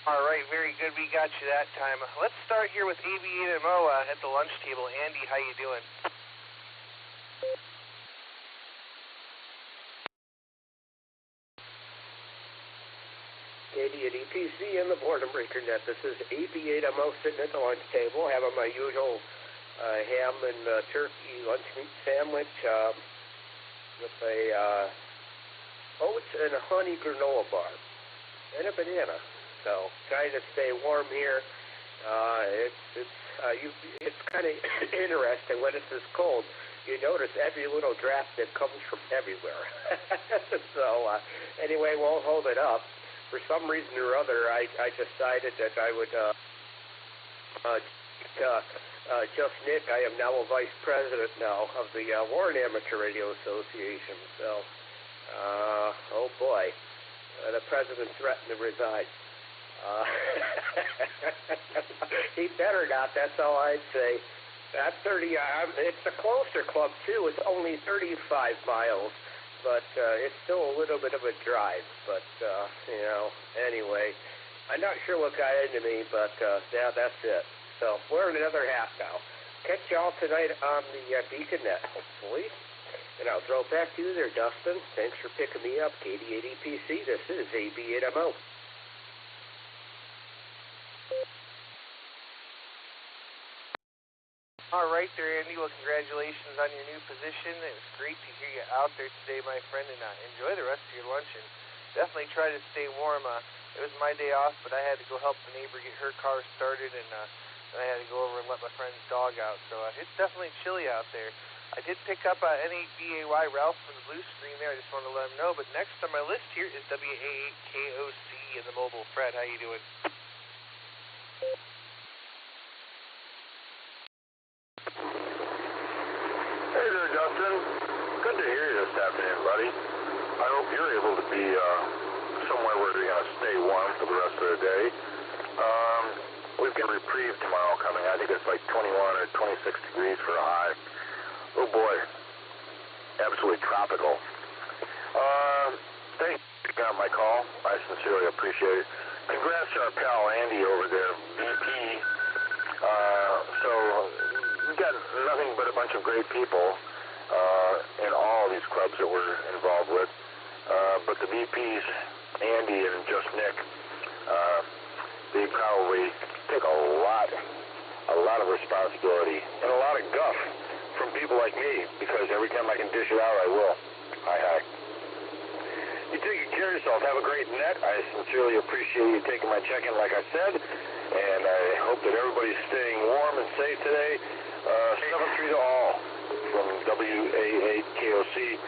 All right, very good. We got you that time. Let's start here with AB8MO at the lunch table. Andy, how you doing? Katie at EPC and the Boredom Breaker Net. This is AB8MO sitting at the lunch table, having my usual ham and turkey lunch meat sandwich with a oats and a honey granola bar and a banana. So trying to stay warm here. It's kind of interesting when it's this cold. You notice every little draft that comes from everywhere. So anyway, won't hold it up. For some reason or other, I decided that I would just Nick. I am now a vice president now of the Warren Amateur Radio Association. So, oh boy, the president threatened to resign. He better not. That's all I'd say. At 30, it's a closer club too. It's only 35 miles. But it's still a little bit of a drive. But, you know, anyway, I'm not sure what got into me, but, yeah, that's it. So we're in another half now. Catch y'all tonight on the Beacon Net, hopefully. And I'll throw it back to you there, Dustin. Thanks for picking me up, Katie at EPC. This is AB8MO. All right there, Andy. Well, congratulations on your new position. It was great to hear you out there today, my friend, and enjoy the rest of your lunch. And definitely try to stay warm. It was my day off, but I had to go help the neighbor get her car started, and I had to go over and let my friend's dog out. So it's definitely chilly out there. I did pick up NABAY Ralph from the blue screen there. I just wanted to let him know. But next on my list here is WA8KOC in the mobile. Fred, how you doing? Hey there, Dustin. Good to hear you this afternoon, buddy. I hope you're able to be somewhere where you're going to stay warm for the rest of the day. We've got a reprieve tomorrow coming. I think it's like 21 or 26 degrees for a high. Oh boy, absolutely tropical. Thanks for picking up my call. I sincerely appreciate it. Congrats to our pal Andy over there, BP. So we've got nothing but a bunch of great people in all of these clubs that we're involved with. But the VPs, Andy and just Nick, they probably take a lot of responsibility and a lot of guff from people like me, because every time I can dish it out, I will. Hi. You take care of yourself. Have a great net. I sincerely appreciate you taking my check-in, like I said, and I hope that everybody's staying warm and safe today. 7-3 to all from WA8KOC,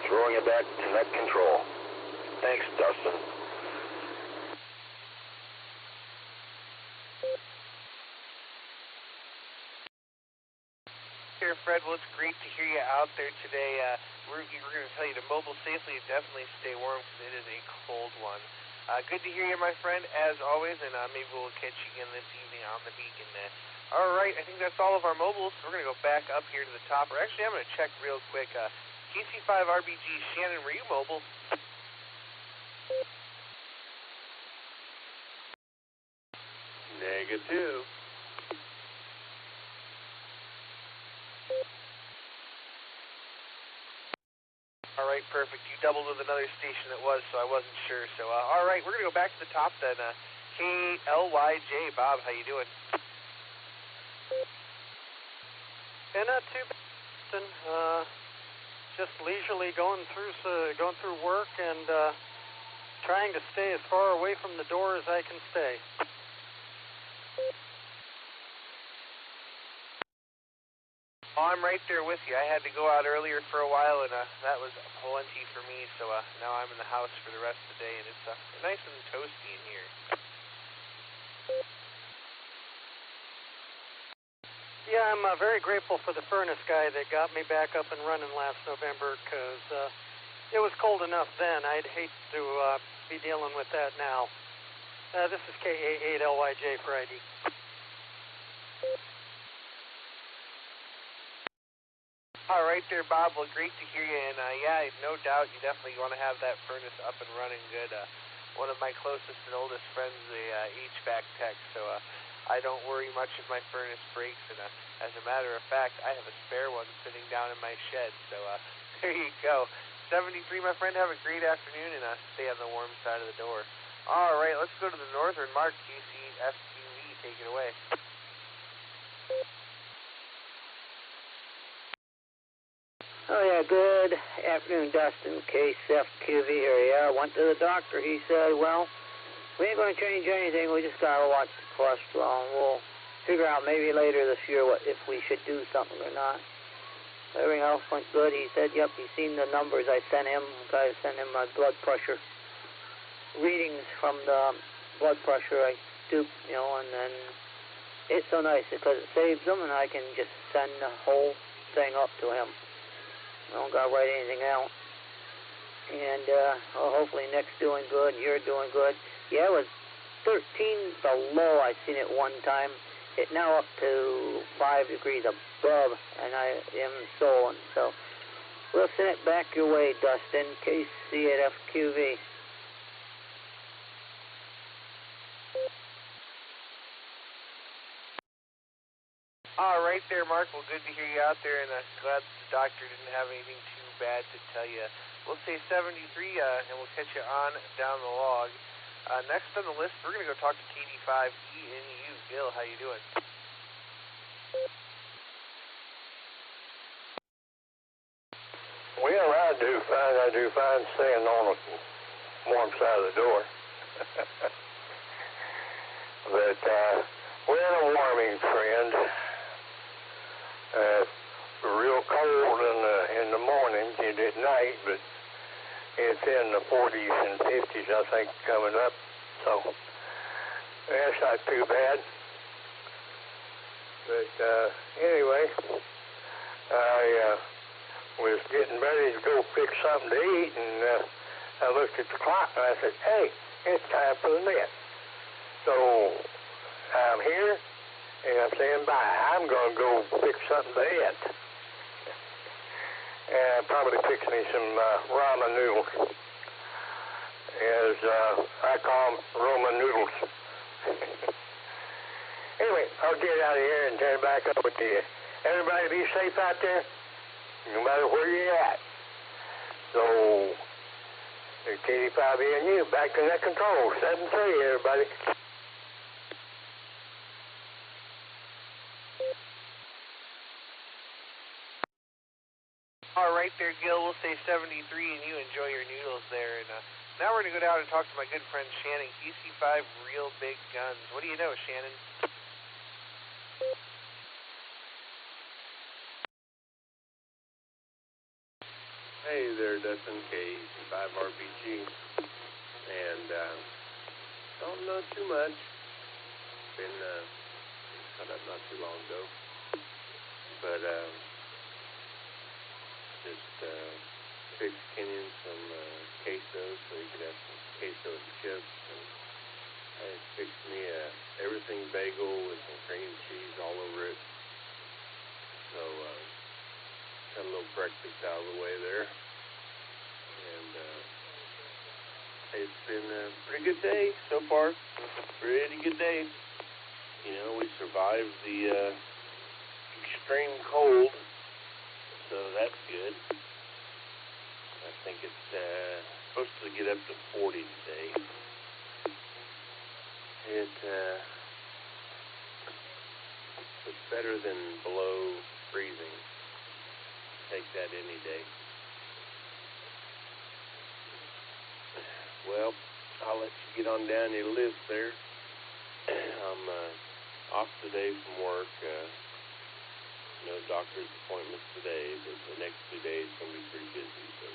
throwing it back to net control. Thanks, Dustin. Here, Fred. Well, it's great to hear you out there today. We're going to tell you to mobile safely and definitely stay warm because it is a cold one. Good to hear you, my friend, as always, and maybe we'll catch you again this evening on the Beacon Net. All right, I think that's all of our mobiles. We're going to go back up here to the top. Or actually, I'm going to check real quick. KC5RBG, Shannon, were you mobile? Negative. All right, perfect. You doubled with another station that was, so I wasn't sure. So, all right, we're going to go back to the top then. KLYJ, Bob, how you doing? Yeah, not too bad. Just leisurely going through work and trying to stay as far away from the door as I can stay. Oh, I'm right there with you. I had to go out earlier for a while, and that was plenty for me. So now I'm in the house for the rest of the day, and it's nice and toasty in here. Yeah, I'm very grateful for the furnace guy that got me back up and running last November, because it was cold enough then. I'd hate to be dealing with that now. This is KA8LYJ for ID. All right there, Bob. Well, great to hear you, and yeah, no doubt you definitely want to have that furnace up and running good. one of my closest and oldest friends, the HVAC tech, so I don't worry much if my furnace breaks, and as a matter of fact, I have a spare one sitting down in my shed, so there you go. 73, my friend, have a great afternoon, and stay on the warm side of the door. All right, let's go to the northern mark, KCFQV, take it away. Oh, yeah, good afternoon, Dustin, KCFQV here. Yeah, I went to the doctor. He said, well, we ain't going to change anything. We just got to watch the cholesterol, and we'll figure out maybe later this year if we should do something or not. Everything else went good. He said, yep, he's seen the numbers I sent him. I sent him my blood pressure readings from the blood pressure I stooped, and then it's so nice because it saves them, and I can just send the whole thing up to him. I don't got to write anything out. And hopefully Nick's doing good, you're doing good. Yeah, it was 13 below. I seen it one time. It now up to 5 degrees above, and I am stolen. So we'll send it back your way, Dustin. KC at FQV. All right there, Mark. Well, good to hear you out there, and glad the doctor didn't have anything too bad to tell you. We'll say 73, and we'll catch you on down the log. Next on the list, we're going to go talk to KD5ENU. Gil, how you doing? Well, I do fine staying on the warm side of the door. But, we're a warming trend. Real cold in the morning and at night, but it's in the 40s and 50s, I think, coming up. So that's not too bad. But anyway, I was getting ready to go fix something to eat, and I looked at the clock and I said, hey, it's time for the net. So I'm here. And I'm saying bye. I'm going to go fix something to eat. And probably fix me some ramen noodles. As I call them, Roman noodles. Anyway, I'll get out of here and turn it back over to you. Everybody be safe out there, no matter where you're at. So, the KD5ENU, back to net control. 7-3, everybody. All right there, Gil. We'll say 73, and you enjoy your noodles there. And now we're going to go down and talk to my good friend Shannon, KC5 Real Big Guns. What do you know, Shannon? Hey there, Dustin, KC5RPG. And don't know too much. Been cut up not too long ago. But just fixed Kenyon some queso so he could have some queso and chips, and I fixed me a everything bagel with some cream cheese all over it. So got a little breakfast out of the way there, and it's been a pretty good day so far. Pretty good day. You know, we survived the extreme cold. So that's good. I think it's supposed to get up to 40 today. It's better than below freezing. Take that any day. Well, I'll let you get on down your list there. I'm off today from work. No doctor's appointments today, but the next 2 days are going to be pretty busy. So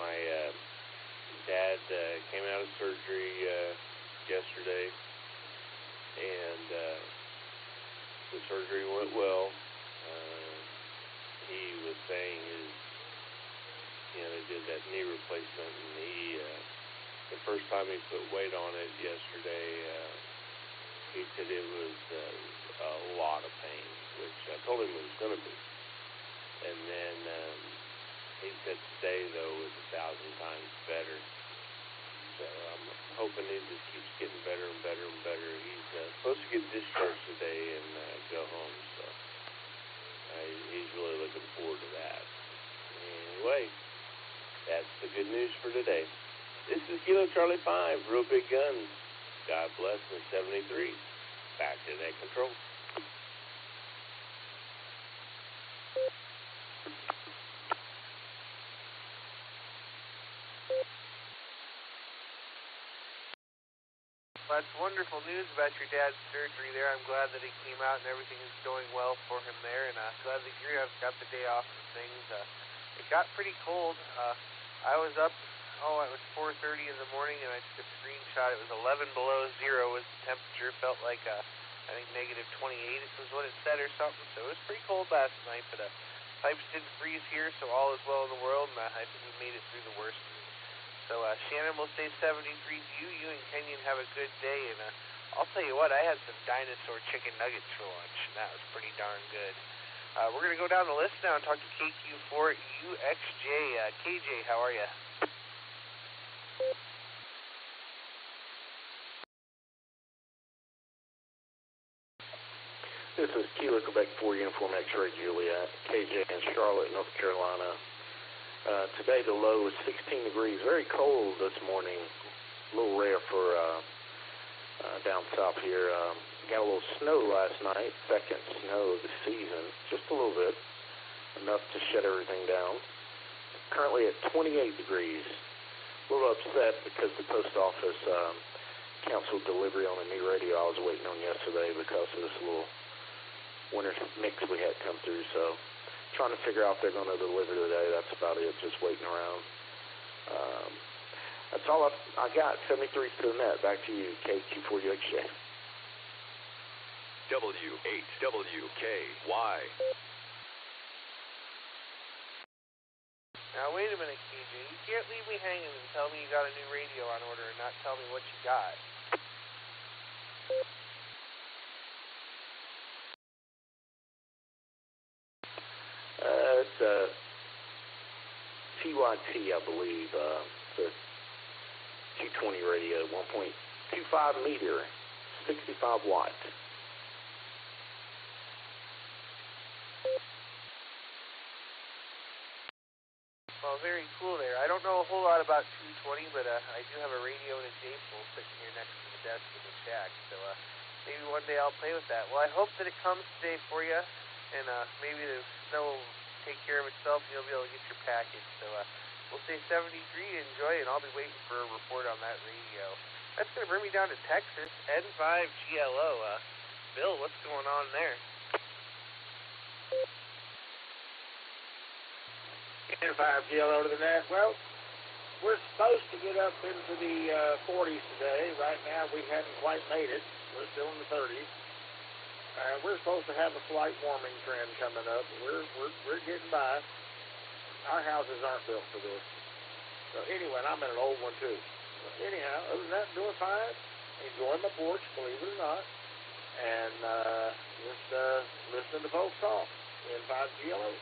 my dad came out of surgery yesterday, and the surgery went well. He was saying they did that knee replacement, and the first time he put weight on it yesterday, he said it was a lot of pain, which I told him it was going to be. And then he said today, though, was 1,000 times better. So I'm hoping it just keeps getting better and better and better. He's supposed to get discharged today and go home, so he's really looking forward to that. Anyway, that's the good news for today. This is Kilo Charlie 5, Real Big Guns. God bless the 73. Back to net control. Well, that's wonderful news about your dad's surgery there. I'm glad that he came out and everything is going well for him there, and glad that you got the day off and things. It got pretty cold. I was up, it was 4:30 in the morning, and I took a screenshot. It was 11 below zero was the temperature. Felt like, I think, negative 28 was what it said or something. So it was pretty cold last night, but pipes didn't freeze here, so all is well in the world, and I think we made it through the worst of it. So Shannon will stay 73 to you. You and Kenyon have a good day, and I'll tell you what, I had some dinosaur chicken nuggets for lunch, and that was pretty darn good. We're going to go down the list now and talk to KQ4UXJ. KJ, how are you? This is Kilo Quebec 4 Uniform X-Ray Juliet, KJ in Charlotte, North Carolina. Today the low is 16 degrees, very cold this morning, a little rare for down south here. Got a little snow last night, second snow of the season, just a little bit, enough to shut everything down. Currently at 28 degrees, a little upset because the post office canceled delivery on a new radio I was waiting on yesterday because of this little winter mix we had come through, so trying to figure out if they're going to deliver today. That's about it, just waiting around. That's all I got. 73 to the net. Back to you, KQ4UXJ. W8WKY. Now, wait a minute, KJ. You can't leave me hanging and tell me you got a new radio on order and not tell me what you got. It's a TYT, I believe. It's a 220 radio, 1.25 meter, 65 watt. Well, very cool there. I don't know a whole lot about 220, but I do have a radio and a J-pole sitting here next to the desk in the shack, so maybe one day I'll play with that. Well, I hope that it comes today for you, and maybe the snow will take care of itself and you'll be able to get your package. So we'll say 73, enjoy, and I'll be waiting for a report on that radio. That's going to bring me down to Texas, N5GLO. Bill, what's going on there? N5GLO to the net. Well, we're supposed to get up into the 40s today. Right now, we haven't quite made it. We're still in the 30s. We're supposed to have a slight warming trend coming up. We're getting by. Our houses aren't built for this. So anyway, I'm in an old one too. But anyhow, other than that, doing fine. Enjoying my porch, believe it or not, and just listening to folks talk. N5GLO.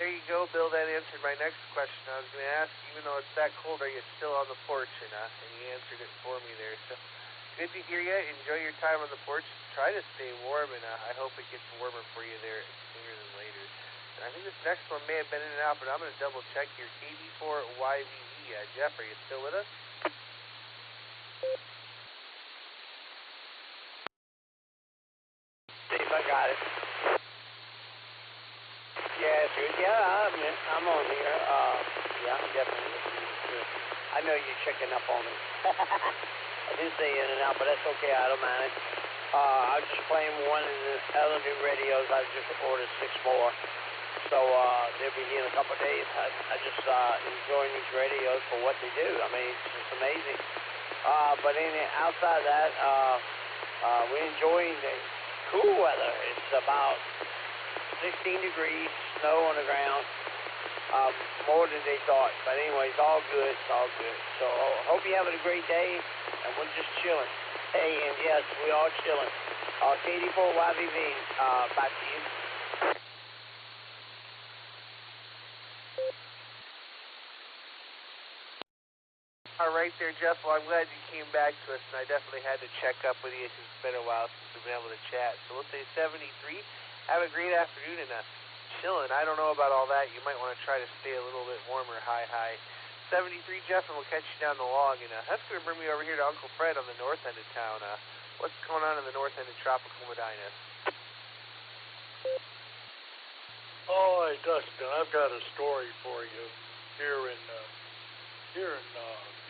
There you go, Bill. That answered my next question. I was going to ask, even though it's that cold, are you still on the porch? And you answered it for me there. So good to hear you. Enjoy your time on the porch. Try to stay warm, and I hope it gets warmer for you there sooner than later. And I think this next one may have been in and out, but I'm going to double check here. KD4YVV. Jeff, are you still with us? See if I got it. Yeah, dude. Yeah, I'm on here. Yeah, I'm definitely listening. I know you're checking up on me. I did say in and out, but that's okay. I don't mind it. I was just playing one of the other new radios. I just ordered 6 more. So they'll be here in a couple of days. I just enjoying these radios for what they do. I mean, it's just amazing. But outside of that, we're enjoying the cool weather. It's about 16 degrees, snow on the ground, more than they thought. But anyway, it's all good. It's all good. So hope you're having a great day, and we're just chilling. Hey, and yes, we are chilling. KD4YVV, back to you. All right there, Jeff. Well, I'm glad you came back to us, and I definitely had to check up with you because it's been a while since we've been able to chat. So we'll say 73. Have a great afternoon and chilling. I don't know about all that. You might want to try to stay a little bit warmer. High. 73, Jeff, and we'll catch you down the log. And that's going to bring me over here to Uncle Fred on the north end of town. What's going on in the north end of tropical Medina? Oh, hey, Dustin, I've got a story for you here in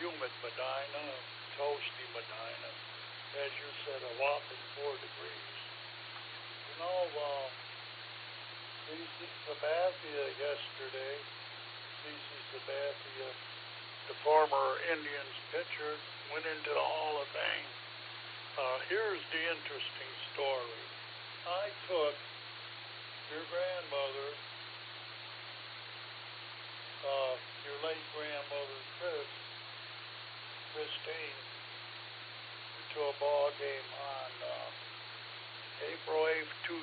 humid Medina, toasty Medina. As you said, a whopping 4 degrees. You know, C.C. Sabathia yesterday, C.C. Sabathia, the former Indians pitcher, went into the Hall of Fame. Here's the interesting story. I took your grandmother, your late grandmother, Christine, to a ball game on April 8th, 2001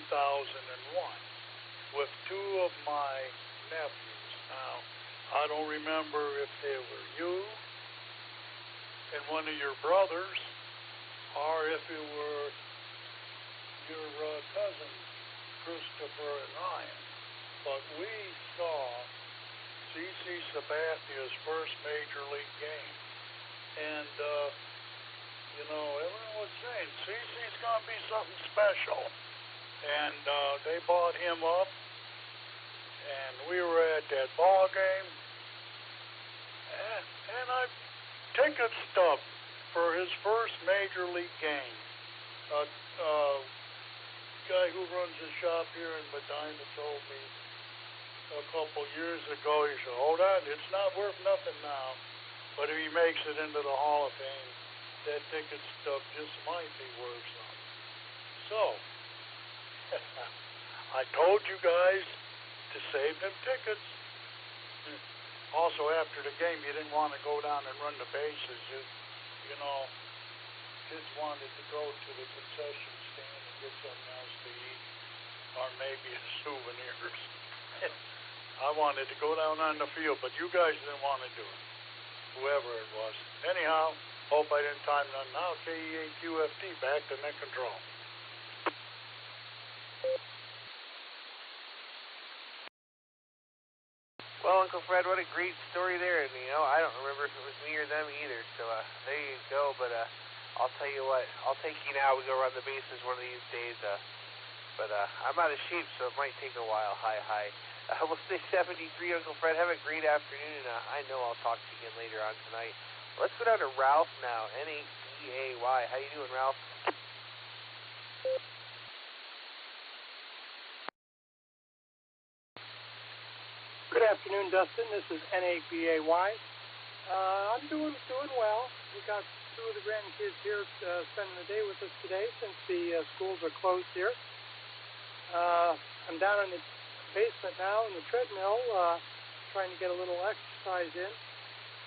with 2 of my nephews. Now, I don't remember if they were you and one of your brothers or if it were your cousins, Christopher and Ryan. But we saw C.C. Sabathia's first major league game. And, you know, everyone was saying, C.C.'s going to be something special. And they bought him up, and we were at that ball game. And I ticket stubbed for his first major league game. Guy who runs a shop here in Medina told me a couple years ago, he said, hold on, it's not worth nothing now, but if he makes it into the Hall of Fame, that ticket stub just might be worth something. So, I told you guys to save them tickets. Also, after the game, you didn't want to go down and run the bases. You know, kids wanted to go to the concession stand and get something else to eat, or maybe a souvenirs. I wanted to go down on the field, but you guys didn't want to do it, whoever it was. Anyhow, hope I didn't time nothing out. KE8QFT, back to net control. Well, Uncle Fred, what a great story there. And, you know, I don't remember if it was me or them either. So there you go. But I'll tell you what, I'll take you now. We go run the bases one of these days. But I'm out of shape, so it might take a while. Hi. We'll stay 73, Uncle Fred. Have a great afternoon. And I know I'll talk to you again later on tonight. Let's go down to Ralph now. N-A-D-A-Y. How you doing, Ralph? Good afternoon, Dustin. This is N-A-B-A-Y. I'm doing well. We got 2 of the grandkids here spending the day with us today since the schools are closed here. I'm down in the basement now in the treadmill trying to get a little exercise in.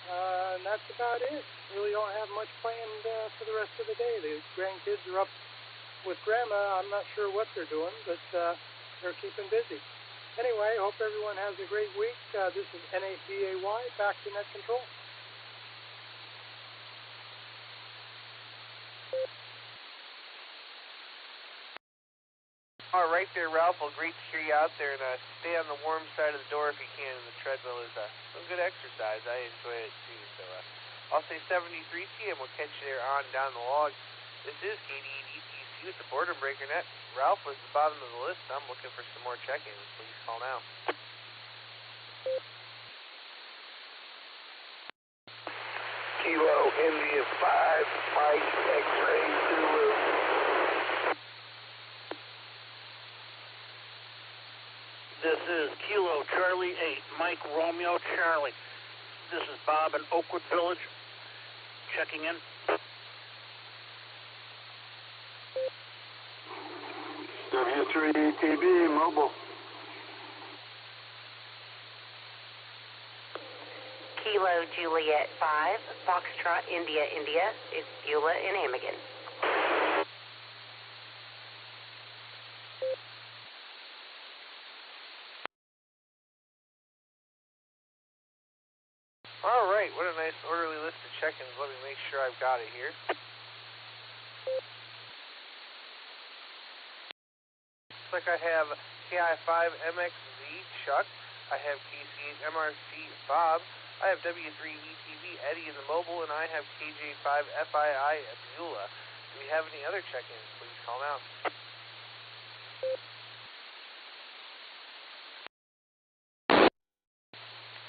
And that's about it. Really don't have much planned for the rest of the day. The grandkids are up with Grandma. I'm not sure what they're doing, but they're keeping busy. Anyway, hope everyone has a great week. This is N-A-B-A-Y, back to net control. All right there, Ralph. Well, great to hear you out there. And stay on the warm side of the door if you can. And the treadmill is some good exercise. I enjoy it, too. So I'll say 73 to you, and we'll catch you there on down the log. This is KD&ETC with the Boredom Breaker Net. Ralph was the bottom of the list. I'm looking for some more check-ins. Please call now. Kilo India 5, Mike X-ray Zulu. This is Kilo Charlie 8, Mike Romeo Charlie. This is Bob in Oakwood Village, checking in. W3ATB mobile. Kilo Juliet 5, Foxtrot India India. It's Beulah in Amigan. All right, what a nice orderly list of check-ins. Let me make sure I've got it here. Looks like I have KI5MXZ, Chuck. I have KC8MRC, Bob. I have W3ETV, Eddie in the mobile, and I have KJ5FII, Beulah. Do we have any other check-ins? Please call now.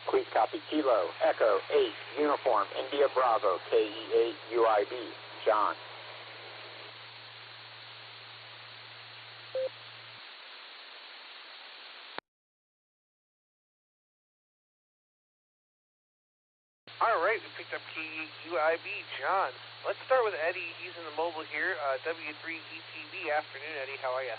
Please copy Kilo, Echo 8, Uniform, India Bravo, KE8, UIB, John. All right, we picked up KE8, UIB, John. Let's start with Eddie. He's in the mobile here, W3ETV. Afternoon, Eddie. How are you?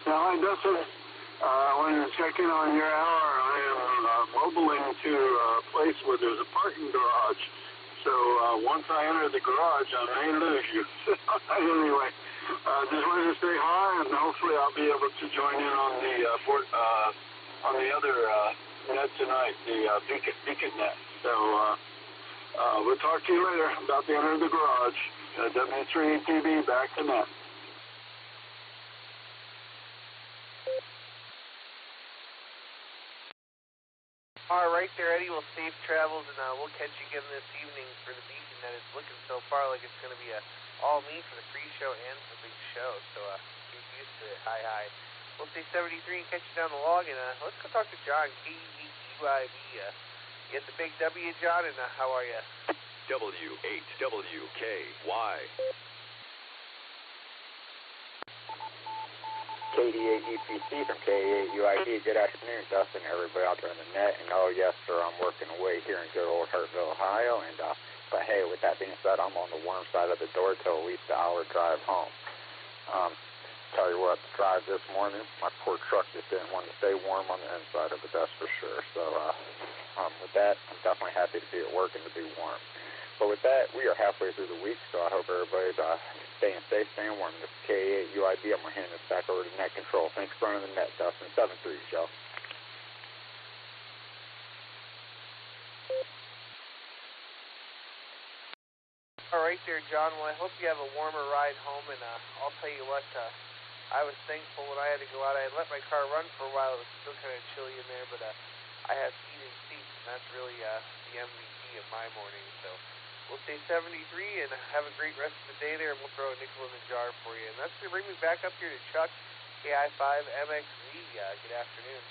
Hi, Dustin. I wanted to check in on your hour. I am mobiling to a place where there's a parking garage. So once I enter the garage, I may lose you. Anyway, just wanted to say hi, and hopefully I'll be able to join in on the other net tonight, the Beacon net. So we'll talk to you later. About to enter the garage. W3TV back to net. All right there, Eddie. Well, safe travels, and we'll catch you again this evening for the Beacon net. It's looking so far like it's going to be all me for the pre-show and for the big show, so get used to it. Hi. We'll say 73 and catch you down the log, and let's go talk to John, KE8UIB. You get the big W, John, and how are you? W8WKY. KD8EPC from KE8UID. Good afternoon, Dustin, everybody out there in the net. And oh yes, sir, I'm working away here in good old Hartville, Ohio. And but hey, with that being said, I'm on the warm side of the door till at least an hour drive home. Tell you what, the drive this morning, my poor truck just didn't want to stay warm on the inside of it, that's for sure. So with that, I'm definitely happy to be at work and to be warm. But with that, we are halfway through the week, so I hope everybody's staying safe, staying warm. This is KE8UIB. I'm going to hand this back over to net control. Thanks for running the net, Dustin. 7-3, Joe. All right there, John. Well, I hope you have a warmer ride home, and I'll tell you what, I was thankful when I had to go out. I had let my car run for a while. It was still kind of chilly in there, but I have heated seats, and that's really the MVP of my morning. So we'll say 73 and have a great rest of the day there, and we'll throw a nickel in the jar for you. And that's going to bring me back up here to Chuck, KI5MXZ. Good afternoon.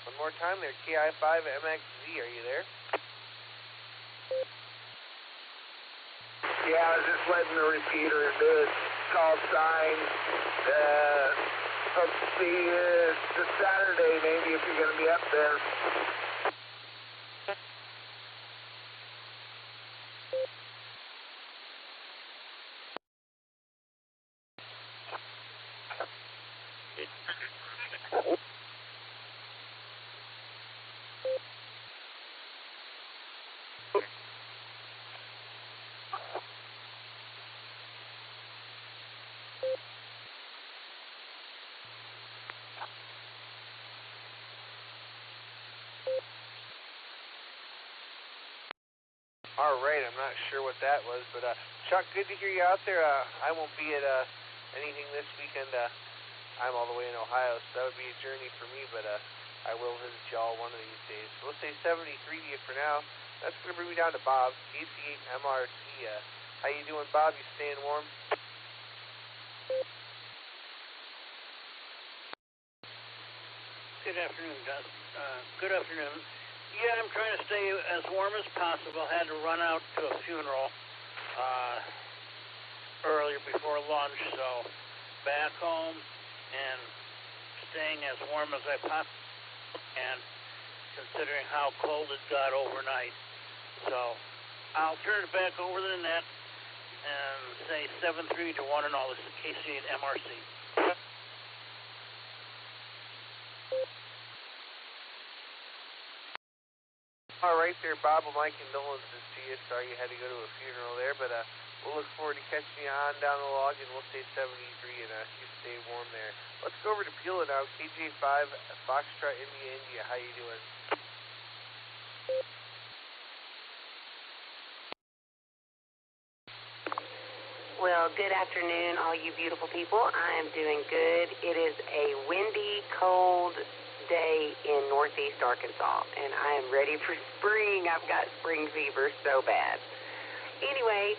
One more time there, KI5MXZ. Are you there? Yeah, I was just letting the repeater do its call sign. Hope to see you this Saturday, maybe, if you're going to be up there. All right, I'm not sure what that was, but Chuck, good to hear you out there. I won't be at anything this weekend. I'm all the way in Ohio, so that would be a journey for me, but I will visit y'all one of these days. So we'll say 73 to you for now. That's going to bring me down to Bob, KC8MRC. How you doing, Bob? You staying warm? Good afternoon, Dustin. Good afternoon. Yeah, I'm trying to stay as warm as possible. Had to run out to a funeral earlier before lunch, so back home and staying as warm as I possibly can, considering how cold it got overnight. So I'll turn it back over to the net and say 7-3 to one and all. This is KC8MRC. All right there, Bob. Well, my condolences to you. Sorry you had to go to a funeral there, but we'll look forward to catching you on down the log, and we'll stay 73, and you stay warm there. Let's go over to Pila now. KJ5, Foxtrot, India. How you doing? Well, good afternoon, all you beautiful people. I am doing good. It is a windy, cold day in northeast Arkansas, and I am ready for spring. I've got spring fever so bad. Anyway,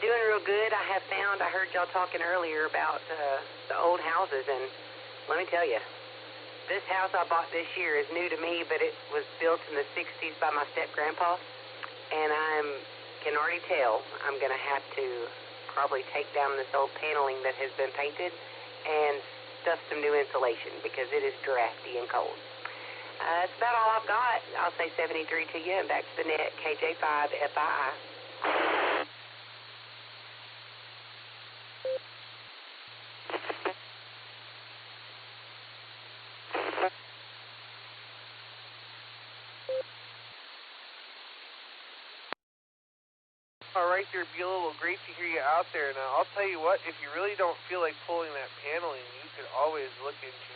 doing real good. I heard y'all talking earlier about the old houses, and let me tell you, this house I bought this year is new to me, but it was built in the 60s by my step-grandpa, and I can already tell I'm going to have to probably take down this old paneling that has been painted and stuff some new insulation because it is drafty and cold. That's about all I've got. I'll say 73 to you and back to the net, KJ5 FII. All right there, Beulah. Well, great to hear you out there. And I'll tell you what, if you really don't feel like pulling that paneling, you could always look into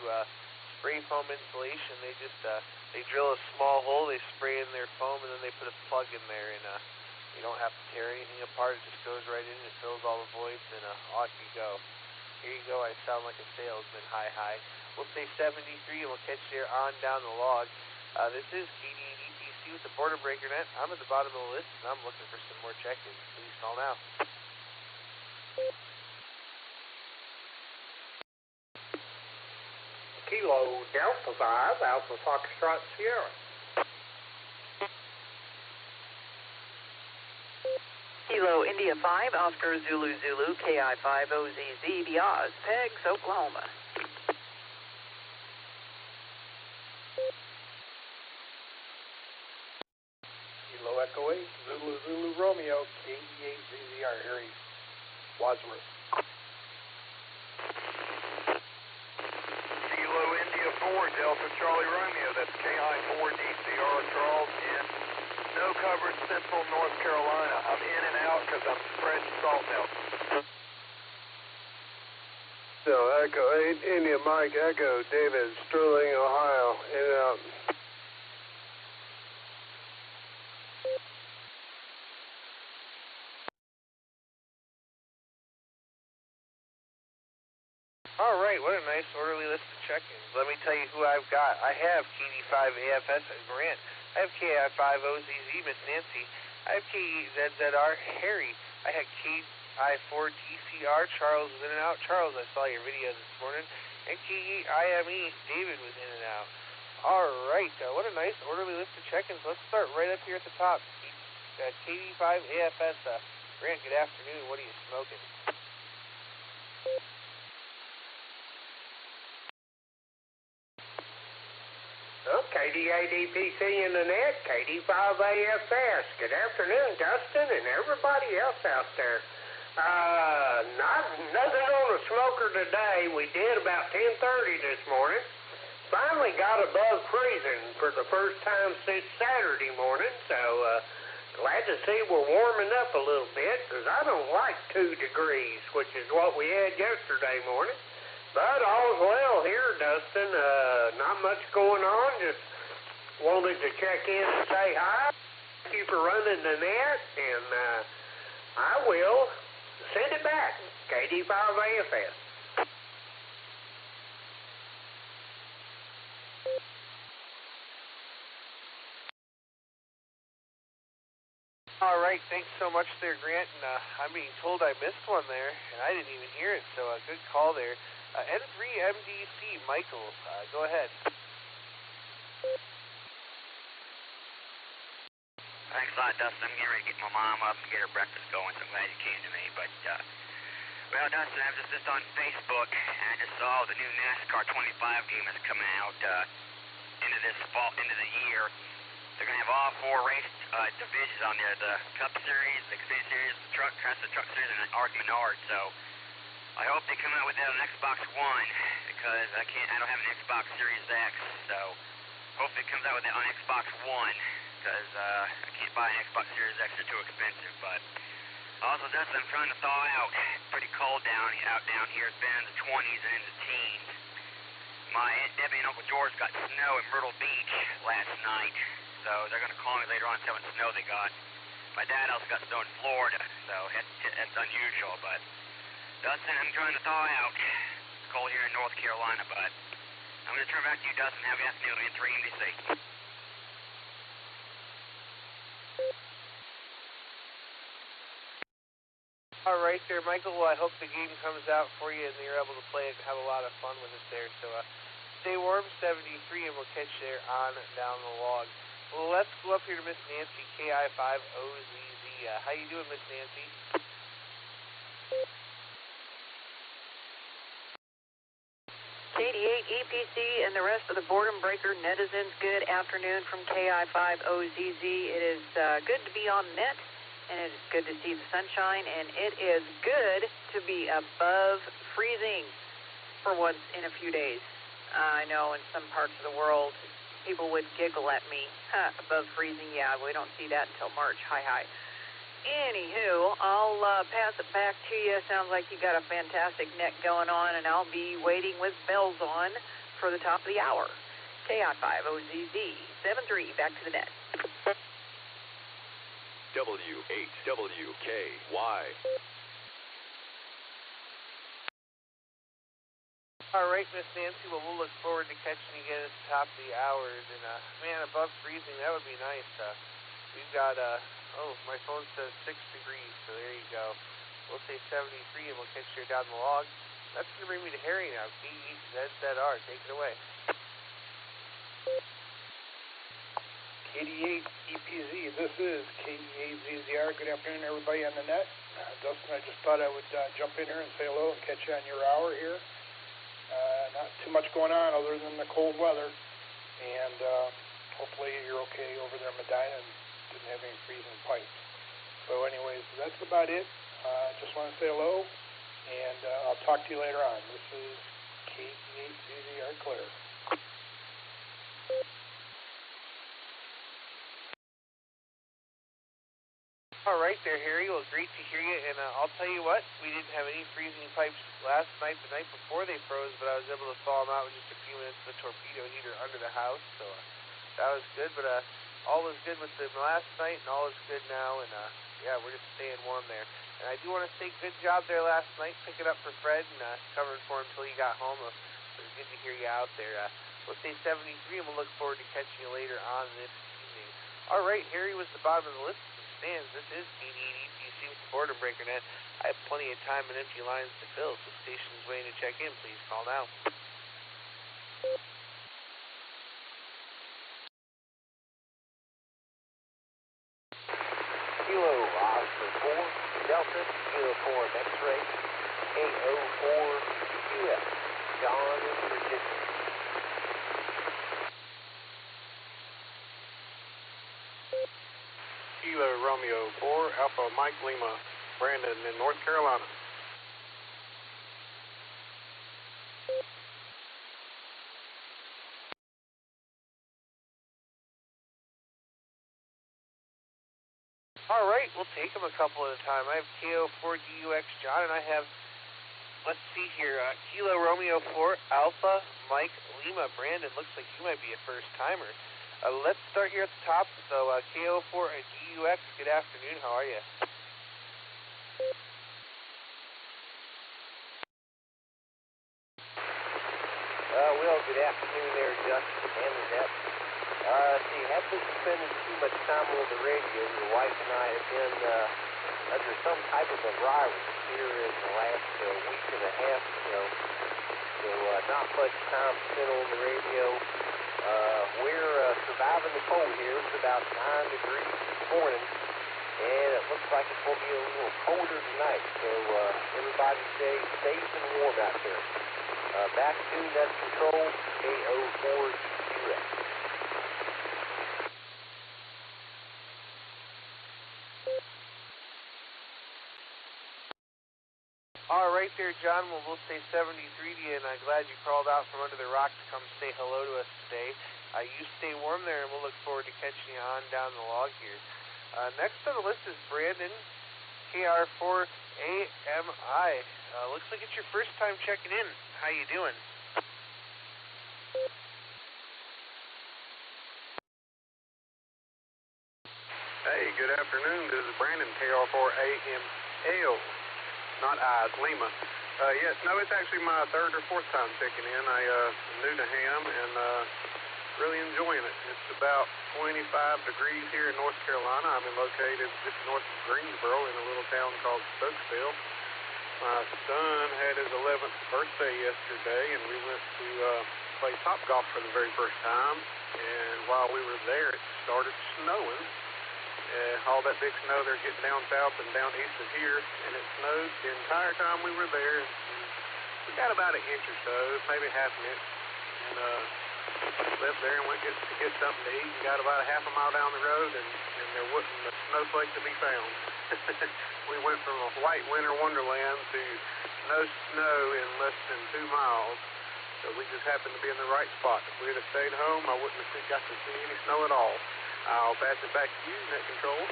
spray foam insulation. They just they drill a small hole, they spray in their foam, and then they put a plug in there, and you don't have to tear anything apart. It just goes right in and fills all the voids, and off you go. Here you go. I sound like a salesman. Hi. We'll say 73, and we'll catch you there on down the log. This is KD with the Border Breaker Net. I'm at the bottom of the list, and I'm looking for some more check-ins. Please call now. Kilo Delta 5, Alpha Foxtrot Sierra. Kilo India 5, Oscar Zulu Zulu, KI5 OZZ, Diaz, Pegs, Oklahoma. Kilo Echo 8, Zulu Zulu Romeo, KE8ZZR, Harry Wadsworth. Kilo India 4, Delta Charlie Romeo, that's KI4DCR, Charles in snow-covered central North Carolina. I'm in and out because I'm spreading salt milk. So, Echo 8, India Mike, Echo, David, Sterling, Ohio, in and out. All right, what a nice orderly list of check-ins. Let me tell you who I've got. I have KD5 AFS Grant. I have KI5 OZZ Miss Nancy. I have KZZR Harry. I had KI4 TCR Charles was in and out. Charles, I saw your video this morning. And KEIME David was in and out. All right, what a nice orderly list of check-ins. Let's start right up here at the top. KD5 AFS Grant, good afternoon. What are you smoking? Well, KD8DPC in the net, KD5AFS. Good afternoon, Dustin, and everybody else out there. Nothing on the smoker today. We did about 10:30 this morning. Finally got above freezing for the first time since Saturday morning, so glad to see we're warming up a little bit, because I don't like 2 degrees, which is what we had yesterday morning. But all's well here, Dustin. Not much going on. Just wanted to check in and say hi. Thank you for running the net, and I will send it back. KD5AFS. All right, thanks so much there, Grant. And I'm being told I missed one there, and I didn't even hear it, so good call there. N3MDC, Michael, go ahead. Thanks a lot, Dustin. I'm getting ready to get my mom up and get her breakfast going, so I'm glad you came to me. But, well, Dustin, I was just on Facebook, and I just saw the new NASCAR 25 game is coming out into this fall, into the year. They're going to have all 4 race divisions on there, the Cup Series, the Xfinity Series, the Truck Series, and the ARC Menard. So I hope they come out with that on Xbox One, because I don't have an Xbox Series X, so hopefully it comes out with it on Xbox One. because I can't buy an Xbox Series X, they're too expensive. But also, Dustin, I'm trying to thaw out. It's pretty cold down here. It's been in the 20s and in the teens. My Aunt Debbie and Uncle George got snow in Myrtle Beach last night, so they're going to call me later on and tell me what snow they got. My dad also got snow in Florida, so that's unusual. But Dustin, I'm trying to thaw out. It's cold here in North Carolina, but I'm going to turn back to you, Dustin. Have a good afternoon in 3MDC. All right there, Michael. Well, I hope the game comes out for you and you're able to play it and have a lot of fun with it there. So stay warm, 73, and we'll catch you there on down the log. Well, let's go up here to Miss Nancy, KI5OZZ. How you doing, Miss Nancy? KD8 EPC and the rest of the Boredom Breaker netizens, good afternoon from KI5OZZ. It is good to be on net, and it is good to see the sunshine, and it is good to be above freezing for once in a few days. I know in some parts of the world, people would giggle at me. Above freezing, yeah, we don't see that until March. Hi. Anywho, I'll pass it back to you. Sounds like you got a fantastic net going on, and I'll be waiting with bells on for the top of the hour. KI5OZZ 73, back to the net. W8WKY. All right, Miss Nancy. Well, we'll look forward to catching you again at the top of the hours. And, man, above freezing, that would be nice. We've got, my phone says 6 degrees, so there you go. We'll say 73, and we'll catch you down the log. That's going to bring me to Harry now. KD8ZZR. Take it away. KD8 EPZ, this is KD8ZZR. Good afternoon, everybody on the net. Dustin, I just thought I would jump in here and say hello and catch you on your hour here. Not too much going on other than the cold weather, and hopefully you're okay over there in Medina and didn't have any freezing pipes. So anyways, that's about it. Just want to say hello, and I'll talk to you later on. This is KD8ZZR Clear. All right there, Harry. Well, great to hear you. And I'll tell you what, we didn't have any freezing pipes last night. The night before they froze, but I was able to thaw them out with just a few minutes of the torpedo heater under the house. So that was good. But all is good with them last night, and all is good now. And yeah, we're just staying warm there. And I do want to say good job there last night, picking up for Fred and covering for him until he got home. It was good to hear you out there. We'll say 73, and we'll look forward to catching you later on this evening. All right, Harry was the bottom of the list. Stands. This is KD8 EPC with the Boredom Breaker Net. I have plenty of time and empty lines to fill, so stations waiting to check in. Please call now. Kilo Oscar 4, Delta, Uniform X-Ray, KO4 QF, John in Virginia. Kilo Romeo 4, Alpha Mike Lima, Brandon in North Carolina. All right, we'll take them a couple at a time. I have KO4DUX John, and I have, let's see here, Kilo Romeo 4, Alpha Mike Lima, Brandon. Looks like you might be a first-timer. Let's start here at the top. So KO4 and DUX, good afternoon. How are you? Well, good afternoon there, Dustin and the net. See, haven't been spending too much time on the radio. Your wife and I have been under some type of a virus here in the last week and a half or so. So not much time spent on the radio. We're surviving the cold here. It's about 9 degrees this morning, and it looks like it's going to be a little colder tonight. So everybody stay safe and warm out there. Back to net control, KO4QX. All right there, John. Well, we'll say 73 to you, and I'm glad you crawled out from under the rock to come say hello to us today. You stay warm there, and we'll look forward to catching you on down the log here. Next on the list is Brandon, KR4AMI. Looks like it's your first time checking in. How you doing? Hey, good afternoon. This is Brandon, KR4AML, not I, it's Lima. No, it's actually my third or fourth time checking in. I'm new to ham and really enjoying it. It's about 25 degrees here in North Carolina. I'm located just north of Greensboro in a little town called Stokesdale. My son had his 11th birthday yesterday, and we went to play Topgolf for the very first time. And while we were there, it started snowing. All that big snow they're getting down south and down east of here, and it snowed the entire time we were there. We got about an inch or so, maybe half an inch, and left there and went to get something to eat, and got about a half a mile down the road, and there wasn't a snowflake to be found. We went from a white winter wonderland to no snow in less than 2 miles, so we just happened to be in the right spot. If we had stayed home, I wouldn't have got to see any snow at all. I'll pass it back to you, Net Control.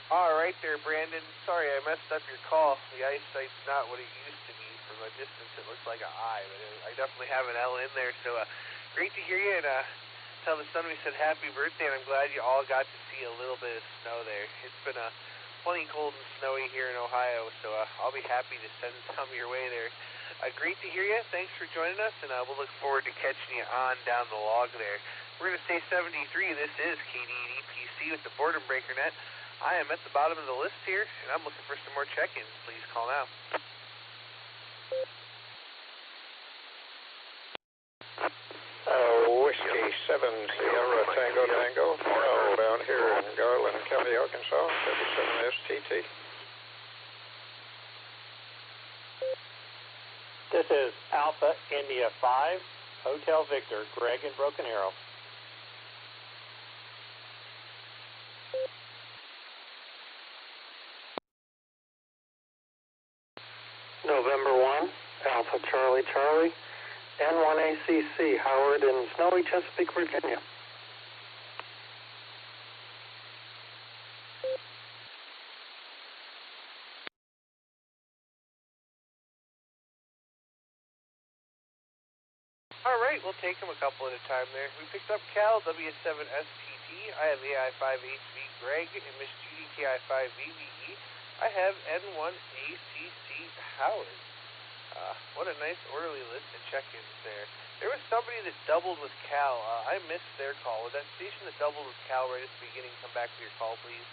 All right there, Brandon. Sorry I messed up your call. The eyesight's not what it used to be. From a distance, it looks like an eye, but I definitely have an L in there. So great to hear you, and tell the son we said happy birthday, and I'm glad you all got to see a little bit of snow there. It's been plenty cold and snowy here in Ohio, so I'll be happy to send some your way there. Great to hear you. Thanks for joining us, and we'll look forward to catching you on down the log there. We're going to say 73. This is KDEPC with the Boredom Breaker Net. I am at the bottom of the list here, and I'm looking for some more check-ins. Please call now. Whiskey 7 Sierra Tango Tango. Down here in Garland County, Arkansas, 77STT. This is Alpha India 5, Hotel Victor, Greg in Broken Arrow. November 1, Alpha Charlie Charlie, N1ACC, Howard in snowy Chesapeake, Virginia. All right, we'll take them a couple at a time there. We picked up Cal, W7STT. I have AI5HV, Greg, and Miss Judy, KI5VVE. I have N1ACC, Howard. What a nice orderly list of check-ins there. There was somebody that doubled with Cal. I missed their call. Would that station that doubled with Cal right at the beginning come back to your call, please?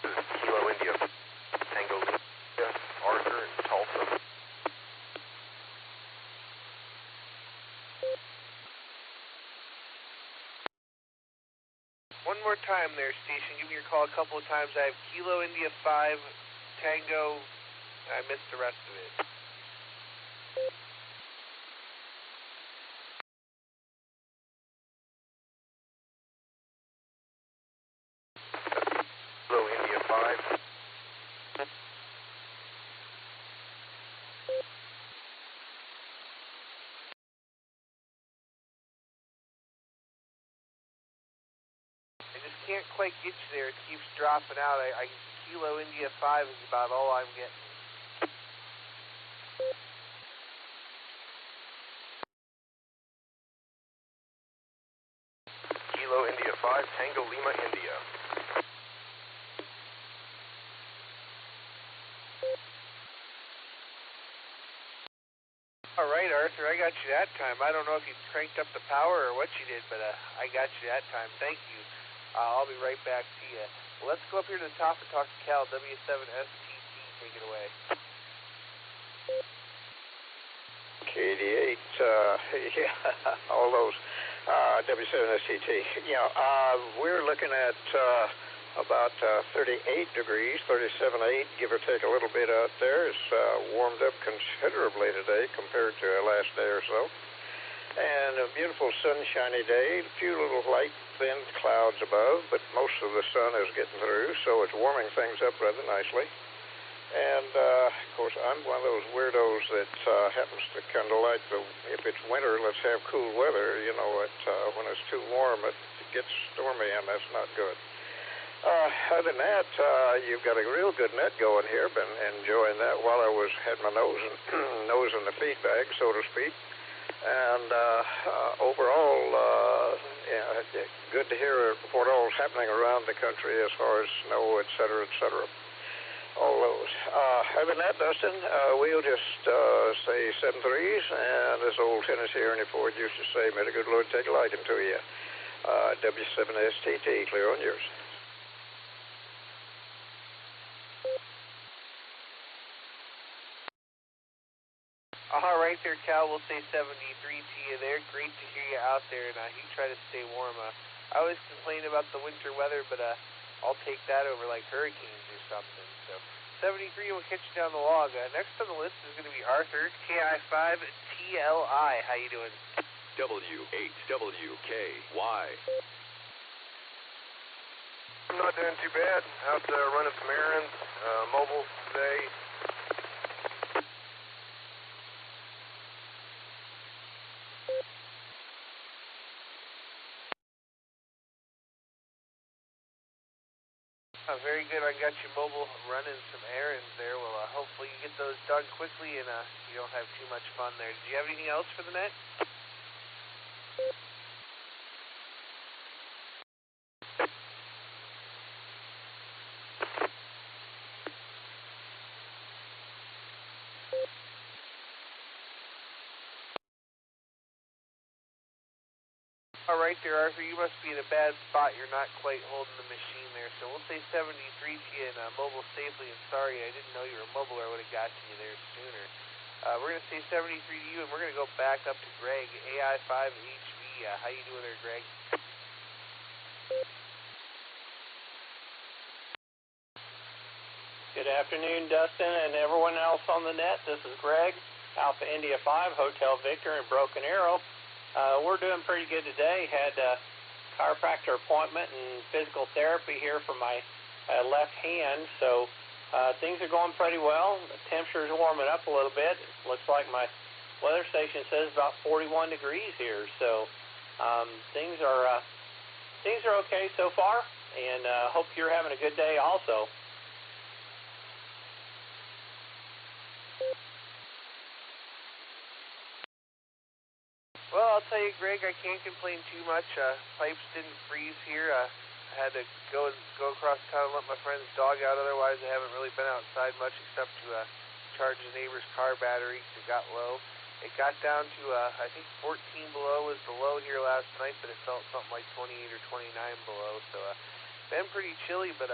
Kilo India, Tango India, Arthur, and Tulsa. One more time there, station. Give me your call a couple of times. I have Kilo India 5, Tango. I missed the rest of it. Kilo India 5. Can't quite get you there. It keeps dropping out. Kilo India 5 is about all I'm getting. Kilo India 5, Tango Lima India. All right, Arthur, I got you that time. I don't know if you cranked up the power or what you did, but I got you that time. Thank you. I'll be right back to you. Well, let's go up here to the top and talk to Cal, W7STT. Take it away. KD8, yeah, all those W7STT. Yeah, we're looking at about 38 degrees, 37.8, give or take a little bit out there. It's warmed up considerably today compared to last day or so. And a beautiful sunshiny day, a few little light thin clouds above, but most of the sun is getting through, so it's warming things up rather nicely. And, of course, I'm one of those weirdos that happens to kind of like if it's winter, let's have cool weather. You know, when it's too warm, it gets stormy, and that's not good. Other than that, you've got a real good net going here. Been enjoying that while I had my nose in the feed bag, so to speak. And overall, good to hear what all is happening around the country as far as snow, et cetera, all those. Other than that, Dustin, we'll just say 7 threes, and as old Tennessee Ernie Ford used to say, may the good Lord take a liking to you. W7STT, clear on yours. All right there, Cal. We'll say 73 to you there. Great to hear you out there, and you try to stay warm. I always complain about the winter weather, but I'll take that over like hurricanes or something. So 73 will catch you down the log. Next on the list is going to be Arthur, KI5TLI. How you doing? W8WKY. I'm not doing too bad. Out running some errands, mobile today. Very good. I got you mobile running some errands there. Well, hopefully you get those done quickly and you don't have too much fun there. Do you have anything else for the net? All right there, Arthur. You must be in a bad spot. You're not quite holding the machine there. So we'll say 73 to you and mobile safely. And sorry, I didn't know you were mobile, or I would have got to you there sooner. We're going to say 73 to you, and we're going to go back up to Greg, AI5HV. How you doing there, Greg? Good afternoon, Dustin, and everyone else on the net. This is Greg, Alpha India 5, Hotel Victor in Broken Arrow. We're doing pretty good today. Had a chiropractor appointment and physical therapy here for my left hand, so things are going pretty well. The temperatures are warming up a little bit. It looks like my weather station says about 41 degrees here, so things are okay so far, and hope you're having a good day also. Well, I'll tell you, Greg, I can't complain too much. Pipes didn't freeze here. I had to go across town and let my friend's dog out. Otherwise, I haven't really been outside much except to charge the neighbor's car battery. It got low. It got down to, I think 14 below was the low here last night, but it felt something like 28 or 29 below. So, been pretty chilly, but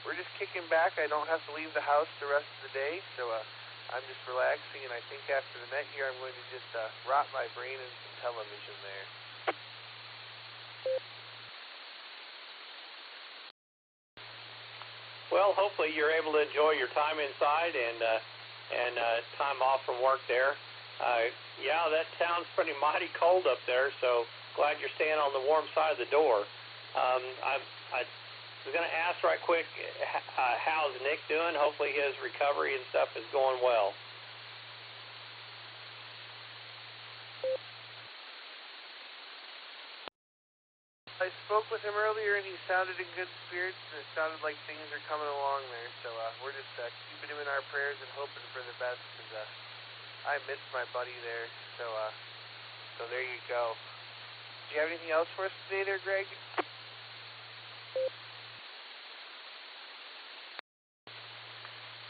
we're just kicking back. I don't have to leave the house the rest of the day, so I'm just relaxing, and I think after the net here, I'm going to just rot my brain in some television there. Well, hopefully you're able to enjoy your time inside and time off from work there. Yeah, that sounds pretty mighty cold up there, so glad you're staying on the warm side of the door. I was going to ask right quick, how's Nick doing? Hopefully his recovery and stuff is going well. I spoke with him earlier, and he sounded in good spirits, and it sounded like things are coming along there. So we're just keeping him in our prayers and hoping for the best, because I miss my buddy there. So there you go. Do you have anything else for us today there, Greg?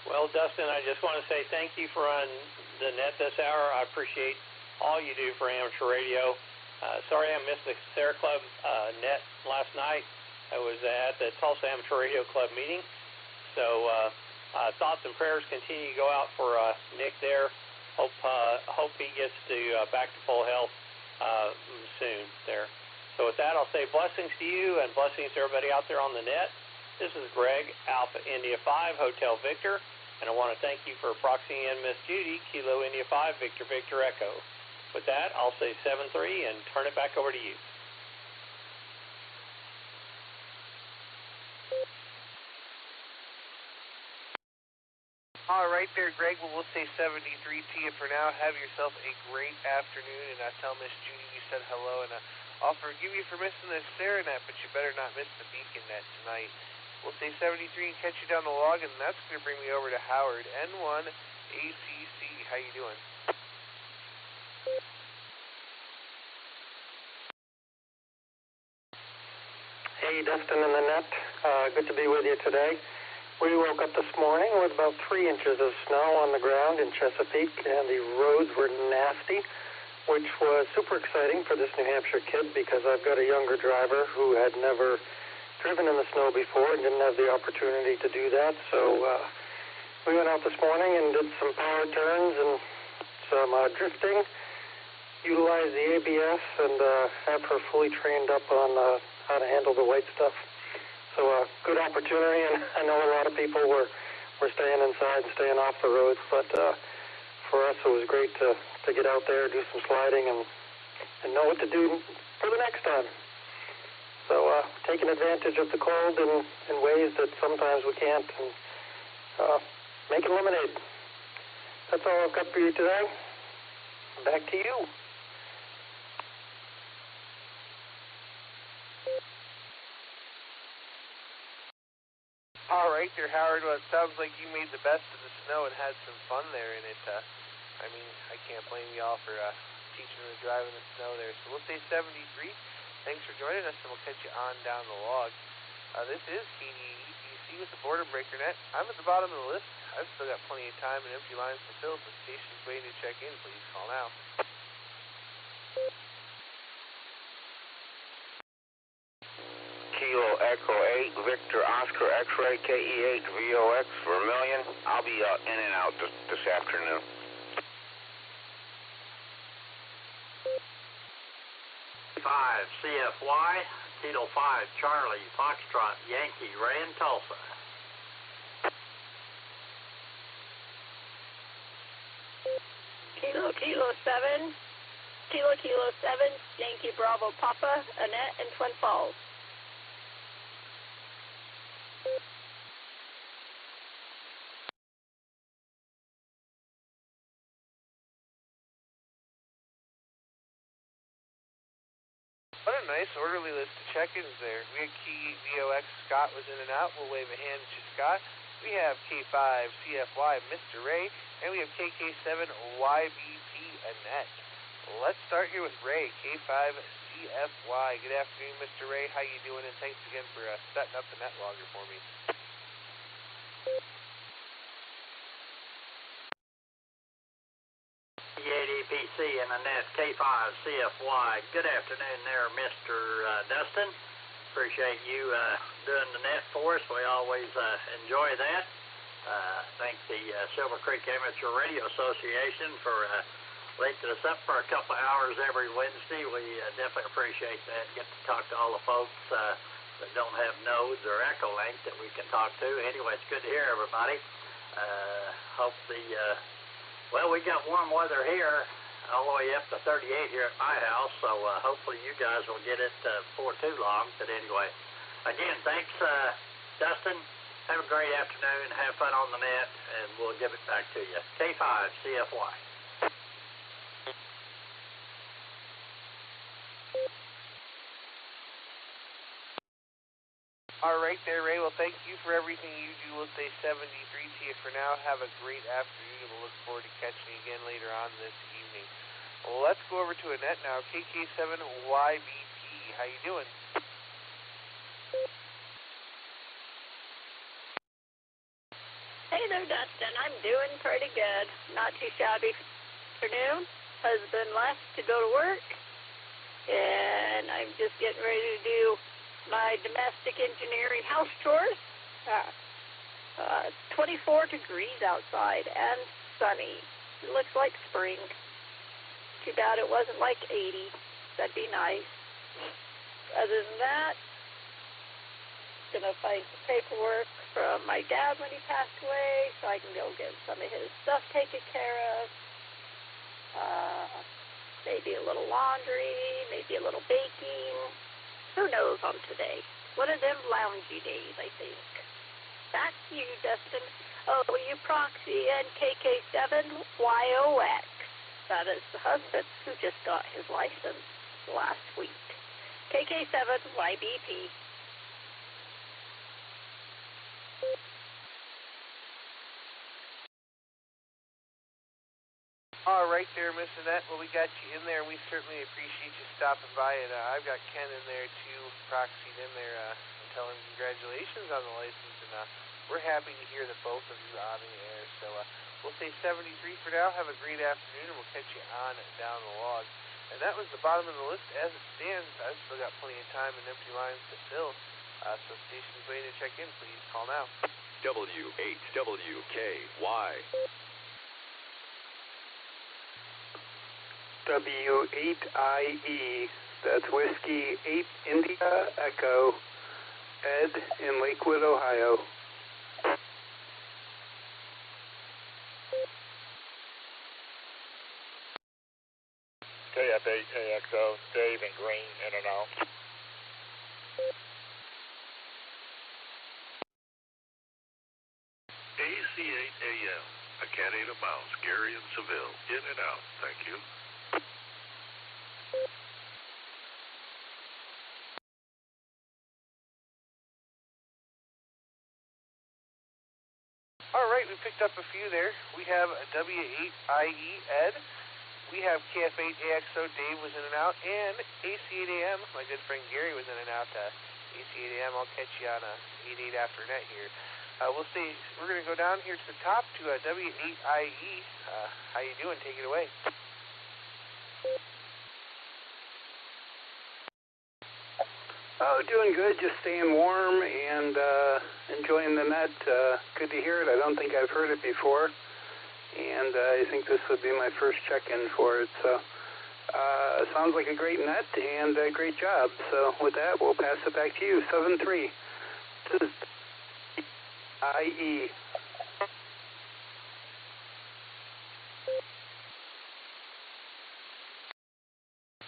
Well, Dustin, I just want to say thank you for running the net this hour. I appreciate all you do for amateur radio. Sorry I missed the SARA Club net last night. I was at the Tulsa Amateur Radio Club meeting. So thoughts and prayers continue to go out for Nick there. Hope he gets to back to full health soon there. So with that, I'll say blessings to you and blessings to everybody out there on the net. This is Greg, Alpha India 5, Hotel Victor, and I want to thank you for proxying in Miss Judy, Kilo India 5, Victor Victor Echo. With that, I'll say 7-3 and turn it back over to you. All right there, Greg. Well, we'll say 73 to you for now. Have yourself a great afternoon, and tell Miss Judy you said hello, and I'll forgive you for missing the SARA net, but you better not miss the beacon net tonight. We'll say 73 and catch you down the log, and that's going to bring me over to Howard, N1 ACC. How you doing? Hey, Dustin and the net. Good to be with you today. We woke up this morning with about 3 inches of snow on the ground in Chesapeake, and the roads were nasty, which was super exciting for this New Hampshire kid because I've got a younger driver who had never driven in the snow before and didn't have the opportunity to do that. So we went out this morning and did some power turns and some drifting, utilized the ABS, and have her fully trained up on how to handle the white stuff. So good opportunity, and I know a lot of people were staying inside and staying off the roads, but for us it was great to get out there, do some sliding, and know what to do for the next time. So taking advantage of the cold in ways that sometimes we can't, and making lemonade. That's all I've got for you today. Back to you. All right there, Howard. Well, it sounds like you made the best of the snow and had some fun there in it. I mean, I can't blame y'all for teaching them to drive in the snow there. So we'll say 73. Thanks for joining us, and we'll catch you on down the log. This is KDEC with the Boredom Breaker Net. I'm at the bottom of the list. I've still got plenty of time and empty lines to fill, so stations waiting to check in. Please call now. Kilo Echo 8, Victor Oscar X-Ray, KE8 VOX Vermilion. I'll be in and out this afternoon. Five CFY, Kilo 5 Charlie Foxtrot Yankee Ray in Tulsa. Kilo 7, Kilo 7 Yankee Bravo Papa Annette in Twin Falls. What a nice orderly list of check-ins there. We had Key VOX Scott was in and out. We'll wave a hand to Scott. We have K5 CFY Mr. Ray, and we have KK7 YBP Annette. Let's start here with Ray, K5 CFY. Good afternoon, Mr. Ray. How you doing? And thanks again for setting up the Netlogger for me. EPC and Annette, K5 CFY. Good afternoon there, Mr. Dustin. Appreciate you doing the net for us. We always enjoy that. Thank the Silver Creek Amateur Radio Association for linking us up for a couple of hours every Wednesday. We definitely appreciate that. Get to talk to all the folks that don't have nodes or Echolink that we can talk to. Anyway, it's good to hear everybody. Hope well, we got warm weather here, all the way up to 38 here at my house, so hopefully you guys will get it before too long. But anyway, again, thanks, Dustin. Have a great afternoon. Have fun on the net, and we'll give it back to you. K5 CFY. All right there, Ray. Well, thank you for everything you do. We'll say 73 to you for now. Have a great afternoon, and we'll look forward to catching you again later on this evening. Well, let's go over to Annette now. KK7YBP. How you doing? Hey there, Dustin. I'm doing pretty good. Not too shabby. Afternoon. Husband left to go to work, and I'm just getting ready to do my domestic engineering house chores. 24 degrees outside and sunny. It looks like spring. Too bad it wasn't like 80. That'd be nice. Other than that, gonna find some paperwork from my dad when he passed away so I can go get some of his stuff taken care of. maybe a little laundry, maybe a little baking. Who knows on today? One of them loungy days, I think. Back to you, Dustin. Oh, you proxy NKK7YOX. That is the husband who just got his license last week. KK7YBP. All right there, Miss Annette. Well, we got you in there, and we certainly appreciate you stopping by. And I've got Ken in there, too, proxied in there, and telling him congratulations on the license. And we're happy to hear that both of you are on the air. So we'll say 73 for now. Have a great afternoon, and we'll catch you on down the log. And that was the bottom of the list as it stands. I've still got plenty of time and empty lines to fill. So stations waiting to check in, please call now. W8WKY. W8IE, that's Whiskey 8 India Echo, Ed in Lakewood, Ohio. KF8AXO, Dave and Green, in and out. AC8AM, Academy Mouse, Gary and Seville, in and out, thank you. All right, we picked up a few there. We have a W8IE Ed. We have KF8AXO Dave was in and out, and AC8AM, my good friend Gary was in and out. AC8AM, I'll catch you on 88 after net here. We'll see. We're going to go down here to the top to W8IE. How you doing? Take it away. Oh, doing good. Just staying warm and enjoying the net. Good to hear it. I don't think I've heard it before, and I think this would be my first check-in for it. So sounds like a great net and a great job. So with that, we'll pass it back to you. 7-3. This is IE.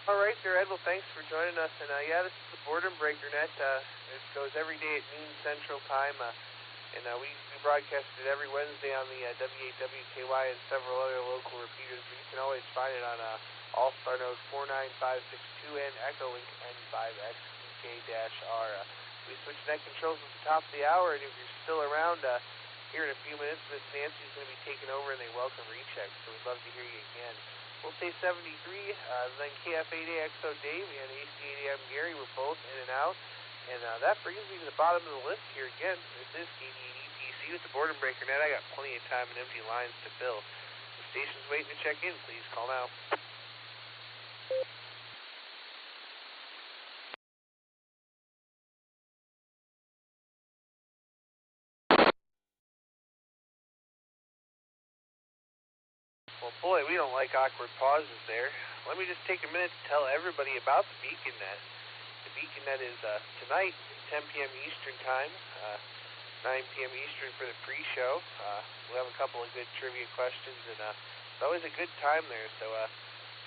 All right there, Ed. Well, thanks for joining us. And yeah, this is the Boredom Breaker Net. It goes every day at noon Central Time. And we broadcast it every Wednesday on the W8WKY and several other local repeaters. But you can always find it on Allstar node 49562 and Echolink N5XEK-R. We switch net controls at the top of the hour, and if you're still around here in a few minutes, Miss Nancy's going to be taking over, and they welcome rechecks, so we'd love to hear you again. We'll say 73, then KF8AXO Dave and AC8AM Gary were both in and out, and that brings me to the bottom of the list here again. This is KDEPC with the Boredom Breaker Net. I got plenty of time and empty lines to fill. The station's waiting to check in. Please call now. Well, boy, we don't like awkward pauses there. Let me just take a minute to tell everybody about the Beacon Net. The Beacon Net is tonight, 10 p.m. Eastern Time, 9 p.m. Eastern for the pre-show. We'll have a couple of good trivia questions, and it's always a good time there. So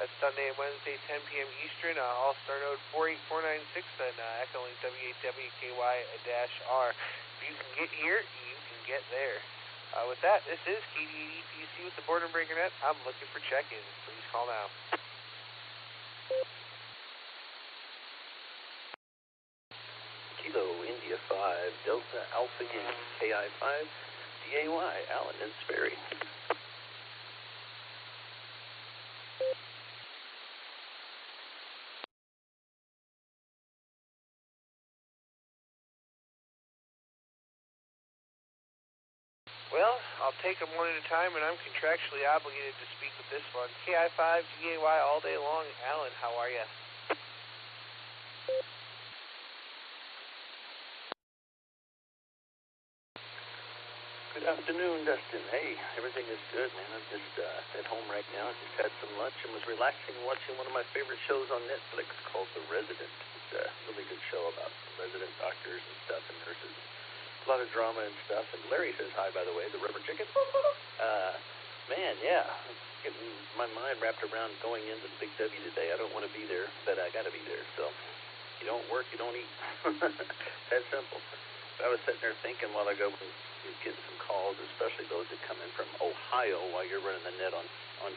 that's Sunday and Wednesday, 10 p.m. Eastern, Allstar node 48496 and Echolink W8WKY-R. If you can get here, you can get there. With that, this is KDEPC with the Boredom Breaker Net. I'm looking for check-ins. Please call now. Kilo India 5 Delta Alpha Yankee KI 5 DAY Allen in Sperry. Well, I'll take them one at a time, and I'm contractually obligated to speak with this one. KI5 DAY all day long. Alan, how are you? Good afternoon, Dustin. Hey, everything is good, man. I'm just at home right now. Just had some lunch and was relaxing watching one of my favorite shows on Netflix called The Resident. It's a really good show about resident doctors and stuff and nurses. A lot of drama and stuff. And Larry says hi, by the way, the rubber chicken. Man, yeah, getting my mind wrapped around going into the Big W today. I don't want to be there, but I got to be there. So you don't work, you don't eat. That simple. I was sitting there thinking while I go and getting some calls, especially those that come in from Ohio while you're running the net on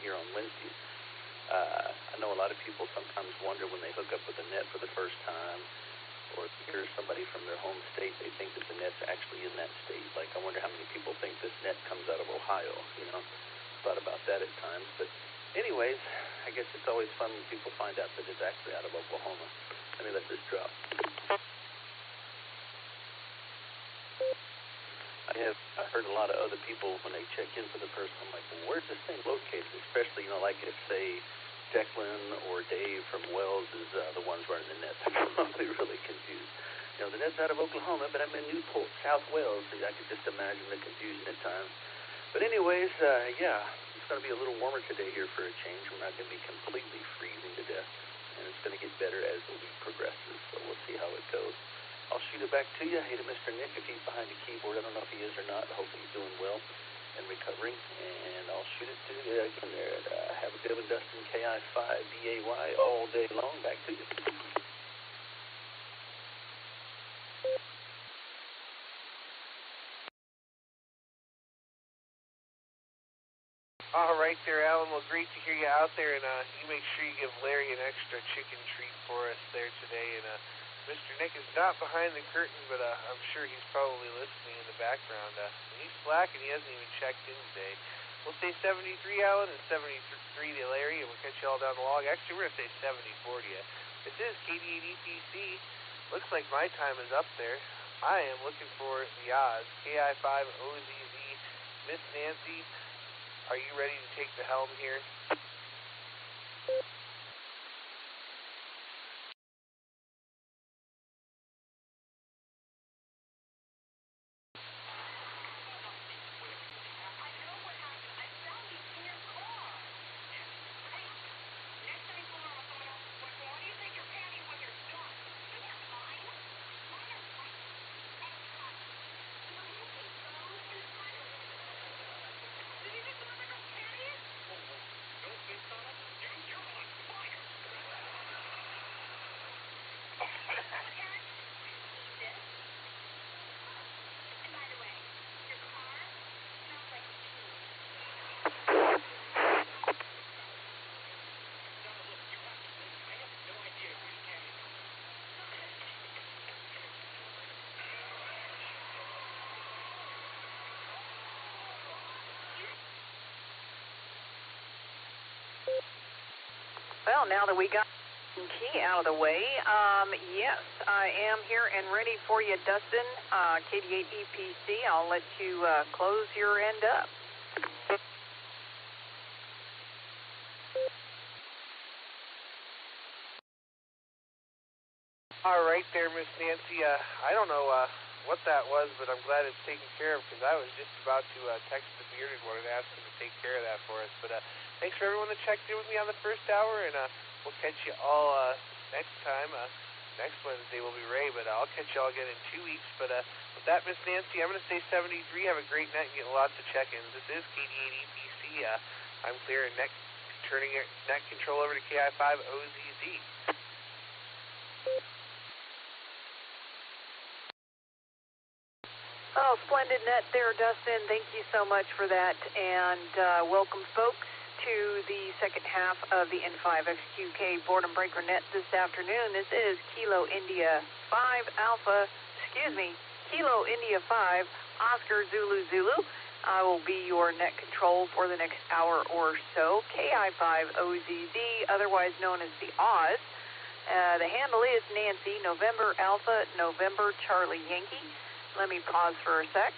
here on Wednesday. I know a lot of people sometimes wonder when they hook up with the net for the first time or hear somebody from their home state, they think that the net's actually in that state. Like, I wonder how many people think this net comes out of Ohio, you know. Thought about that at times. But anyways, I guess it's always fun when people find out that it's actually out of Oklahoma. Let me let this drop. I heard a lot of other people when they check in for the first time, like, well, where's this thing located? Especially, you know, like if, say, Declan or Dave from Wells is the ones running the net. I'm probably really confused. You know, the net's out of Oklahoma, but I'm in Newport, South Wales. So I could just imagine the confusion at times. But anyways, yeah, it's going to be a little warmer today here for a change. We're not going to be completely freezing to death, and it's going to get better as the week progresses. So we'll see how it goes. I'll shoot it back to you. Hey, to Mr. Nick, if he's behind the keyboard. I don't know if he is or not. I hope he's doing well and recovering. And I'll shoot it to you again there. Have a good one, Dustin, KI5BAY all day long. Back to you. All right there, Alan. Well, great to hear you out there. And you make sure you give Larry an extra chicken treat for us there today. And Mr. Nick is not behind the curtain, but I'm sure he's probably listening in the background. He's slacking. He hasn't even checked in today. We'll say 73, Alan, and 73 to Larry, and we'll catch you all down the log. Actually, we're going to say 74 to you. This is KD8EPC. Looks like my time is up there. I am looking for the odds. KI5OZZ. Miss Nancy, are you ready to take the helm here? Well, now that we got the key out of the way, yes, I am here and ready for you, Dustin. KD8EPC, I'll let you close your end up. All right there, Miss Nancy. I don't know what that was, but I'm glad it's taken care of, because I was just about to text the bearded one and ask him to take care of that for us. But thanks for everyone that checked in with me on the first hour, and we'll catch you all next time. Next Wednesday will be Ray, but I'll catch you all again in 2 weeks. But with that, Miss Nancy, I'm going to say 73. Have a great night and get lots of check-ins. This is KD8EPC. I'm clear and turning net control over to KI5OZZ. Oh, splendid net there, Dustin. Thank you so much for that. And welcome, folks, to the second half of the N5XQK Boredom Breaker net this afternoon. This is Kilo India 5 Kilo India 5, Oscar Zulu Zulu. I will be your net control for the next hour or so. KI5OZZ, otherwise known as the Oz. The handle is Nancy, November Alpha, November Charlie Yankee. Let me pause for a sec.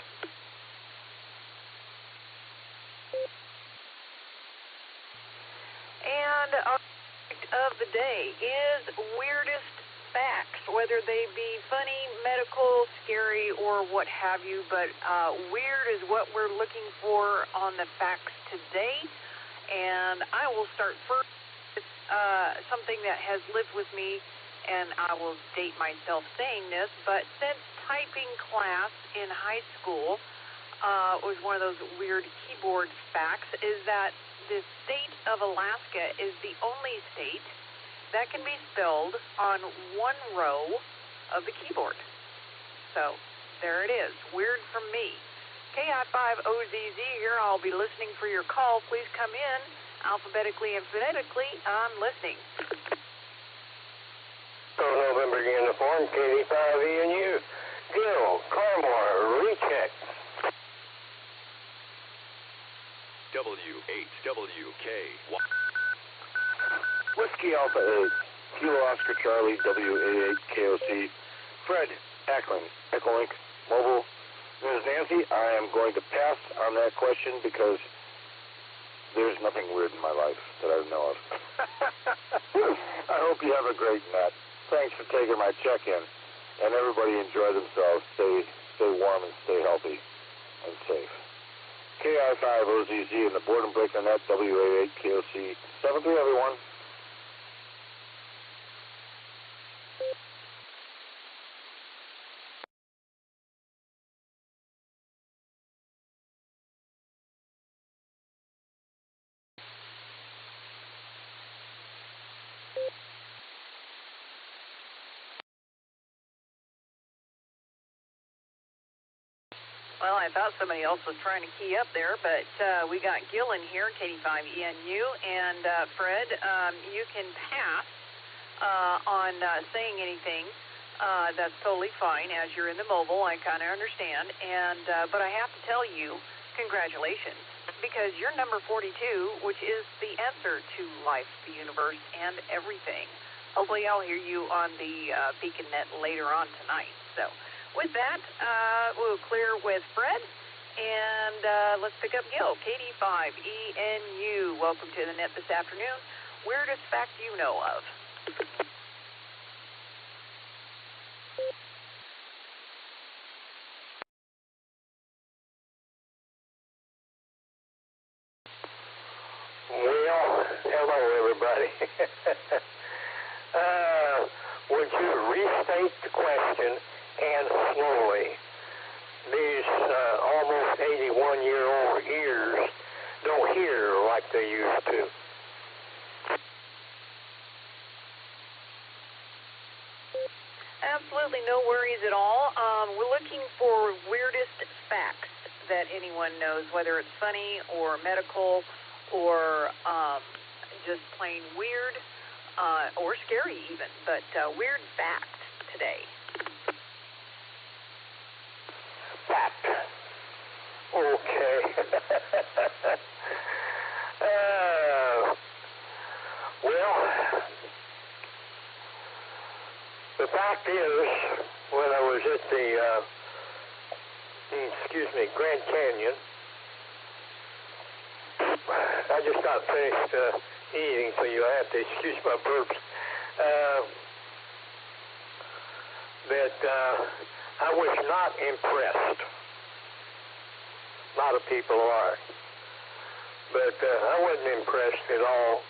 And our subject of the day is weirdest facts, whether they be funny, medical, scary, or what have you. But weird is what we're looking for on the facts today. And I will start first with something that has lived with me, and I will date myself saying this, but since typing class in high school was one of those weird keyboard facts, is that the state of Alaska is the only state that can be spelled on one row of the keyboard. So there it is. Weird from me. KI5OZZ here. I'll be listening for your call. Please come in alphabetically and phonetically. I'm listening. So November uniform, KD5ENU. Gil, Carmore, recheck. W8WK. Whiskey Alpha 8, Kilo Oscar Charlie, WA8 KOC. Fred, Echolink, Mobile. Ms. Nancy, I am going to pass on that question because there's nothing weird in my life that I know of. I hope you have a great net. Thanks for taking my check-in. And everybody enjoy themselves. Stay warm and stay healthy and safe. KI5OZZ and the Boredom Breaker Net, WA8 KOC. 7-3, everyone. Well, I thought somebody else was trying to key up there, but we got Gil in here, KD5ENU, and Fred, you can pass on saying anything. That's totally fine. As you're in the mobile, I kind of understand. And but I have to tell you, congratulations, because you're number 42, which is the answer to life, the universe, and everything. Hopefully I'll hear you on the Beacon Net later on tonight. So with that, we'll clear with Fred, and let's pick up Gil, KD5ENU. Welcome to the net this afternoon. Weirdest fact you know of. Well, hello everybody. Would you restate the question and slowly? These almost 81-year-old ears don't hear like they used to. Absolutely no worries at all. We're looking for weirdest facts that anyone knows, whether it's funny or medical or just plain weird or scary even, but weird facts today. Fact. Okay. Well, the fact is, when I was at the, Grand Canyon, I just got finished eating, so you have to excuse my burps, that I was not impressed. A lot of people are. But I wasn't impressed at all.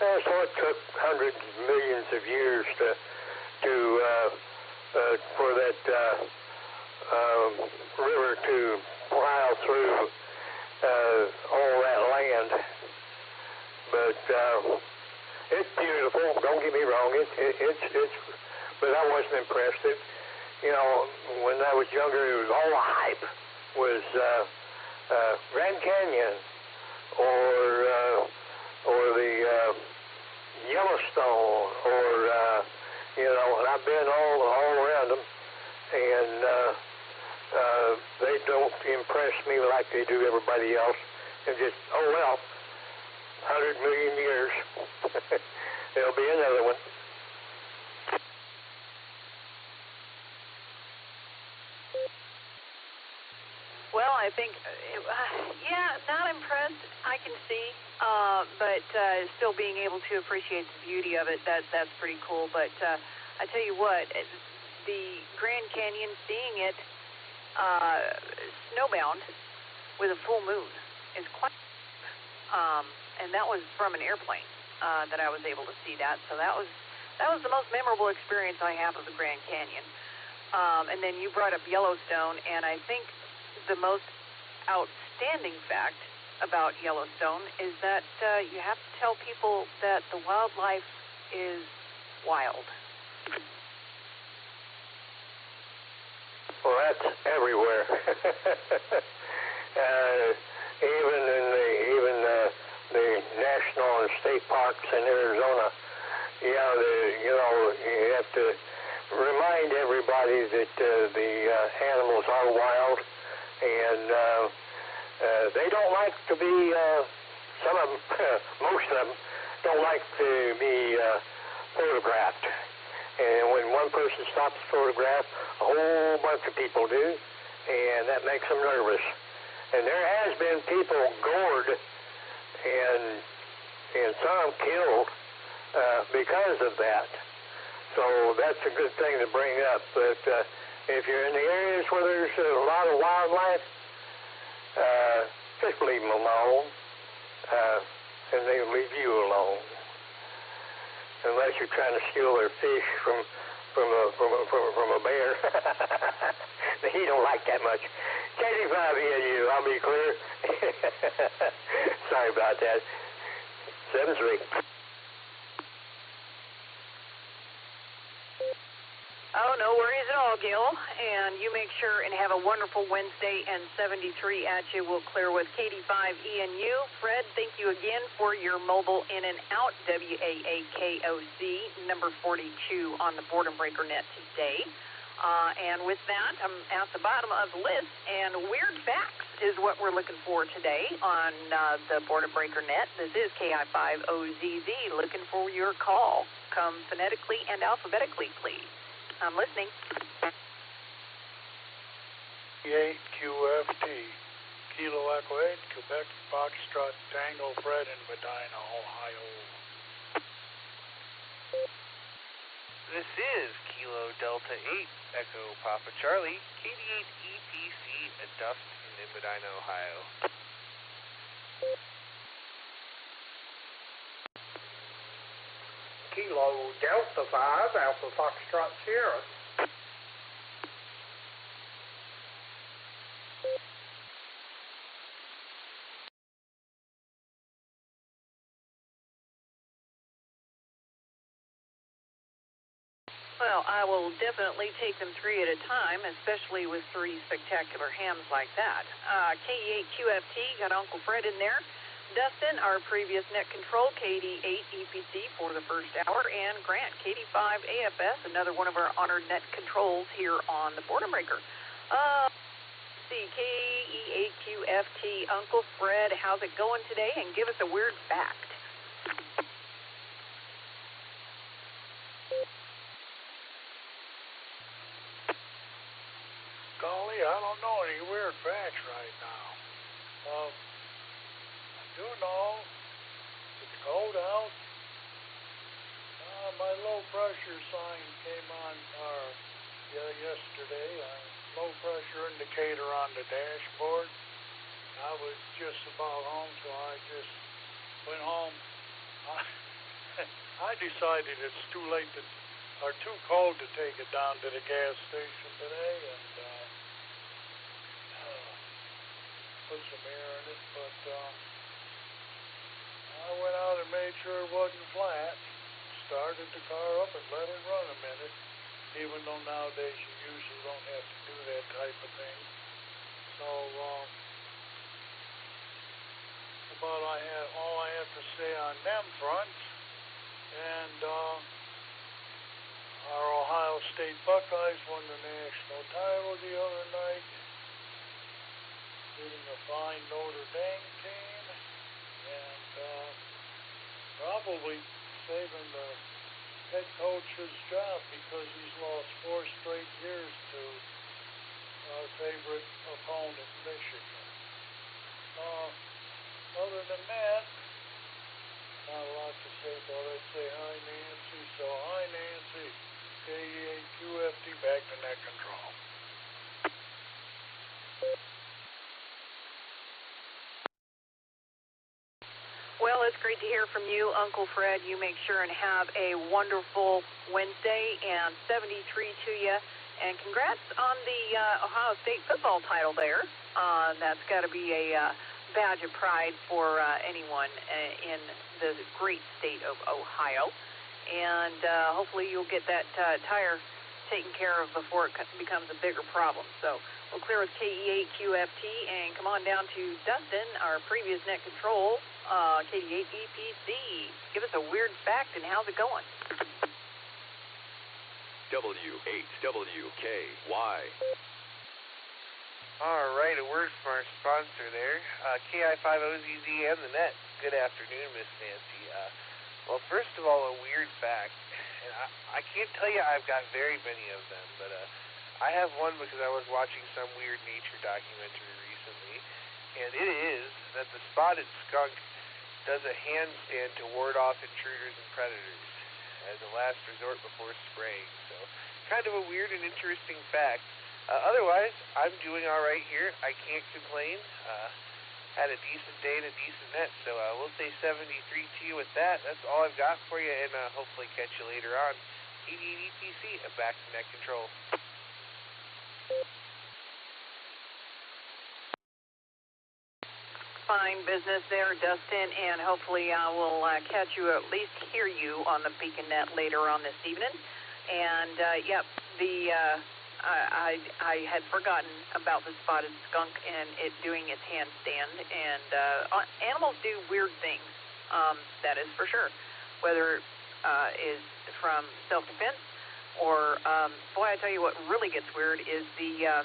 So it took hundreds of millions of years for that river to plow through all that land. But it's beautiful. Don't get me wrong. It's but I wasn't impressed. You know, when I was younger, it was all the hype was Grand Canyon or the Yellowstone and I've been all around them, and they don't impress me like they do everybody else. And just, 100 million years, there'll be another one. Well, I think, not impressed, I can see, but still being able to appreciate the beauty of it, that's pretty cool. But I tell you what, the Grand Canyon, seeing it snowbound with a full moon is quite, and that was from an airplane that I was able to see that. So that was the most memorable experience I have of the Grand Canyon. And then you brought up Yellowstone, and I think the most outstanding fact about Yellowstone is that you have to tell people that the wildlife is wild. Well, that's everywhere. Even the national and state parks in Arizona. You have to remind everybody that the animals are wild, and they don't like to be. Some of them, most of them, don't like to be photographed. And when one person stops to photograph, a whole bunch of people do, and that makes them nervous. And there has been people gored and some killed because of that. So that's a good thing to bring up. But if you're in the areas where there's a lot of wildlife, just leave them alone, and they'll leave you alone. Unless you're trying to steal their fish from a bear. He don't like that much. 85 ENU, I'll be clear. Sorry about that. 7-3. Oh, no worries at all, Gil. And you make sure and have a wonderful Wednesday, and 73 at you. We'll clear with KD5ENU. Fred, thank you again for your mobile in and out, WAAKOZ, number 42 on the Boredom Breaker net today. And with that, I'm at the bottom of the list, and weird facts is what we're looking for today on the Boredom Breaker net. This is KI5OZZ, looking for your call. Come phonetically and alphabetically, please. I'm listening. 8QFT, Kilo Echo 8, Quebec, Foxtrot, Tango, Fred in Medina, Ohio. This is Kilo Delta 8, Echo Papa Charlie, KD8EPC at Dustin in Medina, Ohio. Kilo Delta 5, Alpha Foxtrot Sierra. Well, I will definitely take them three at a time, especially with three spectacular hams like that. KE8QFT, got Uncle Fred in there. Dustin, our previous net control, KD8EPC for the first hour, and Grant, KD5AFS, another one of our honored net controls here on the Boredom Breaker. Let's see, KE8QFT, Uncle Fred, how's it going today? And give us a weird fact. Golly, I don't know any weird facts right now. I do know it's cold out. My low pressure sign came on yesterday. Low pressure indicator on the dashboard. I was just about home, so I just went home. I decided it's too late or too cold to take it down to the gas station today, and put some air in it, but I went out and made sure it wasn't flat, started the car up and let it run a minute, even though nowadays you usually don't have to do that type of thing. So about all I have to say on them fronts. And our Ohio State Buckeyes won the national title the other night, beating a fine Notre Dame team, and probably saving the head coach's job because he's lost 4 straight years to our favorite opponent, Michigan. Other than that, not a lot to say, but I'd say hi, Nancy. So hi, Nancy. KE8QFT, back to net control. Well, it's great to hear from you, Uncle Fred. You make sure and have a wonderful Wednesday, and 73 to you. And congrats on the Ohio State football title there. That's got to be a badge of pride for anyone in the great state of Ohio. And hopefully you'll get that tire taken care of before it becomes a bigger problem. So we'll clear with KE8QFT and come on down to Dustin, our previous net control, KD8EPC. Give us a weird fact and how's it going? W8WKY. All right, a word from our sponsor there, KI5OZZ and the net. Good afternoon, Miss Nancy. Well, first of all, a weird fact, and I can't tell you I've got very many of them, but I have one because I was watching some weird nature documentary recently, and it is that the spotted skunk does a handstand to ward off intruders and predators as a last resort before spraying. So, kind of a weird and interesting fact. Otherwise, I'm doing all right here. I can't complain. Had a decent day and a decent net, so we'll say 73 to you with that. That's all I've got for you, and hopefully catch you later on. KD8EPC, I'm back to net control. Fine business there, Dustin, and hopefully we'll catch you, at least hear you on the Beacon Net later on this evening. And, yep, I had forgotten about the spotted skunk and it doing its handstand. And animals do weird things, that is for sure. Whether is from self-defense or, boy, I tell you what really gets weird is the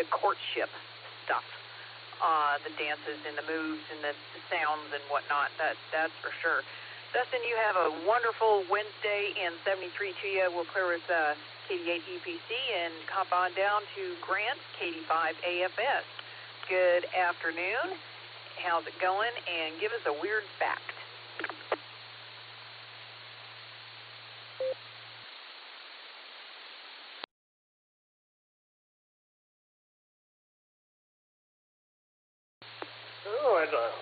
courtship stuff. The dances and the moves and the sounds and whatnot. That's for sure. Dustin, you have a wonderful Wednesday and 73 to you. We'll clear with KD8EPC and hop on down to Grant, KD5AFS. Good afternoon. How's it going? And give us a weird fact.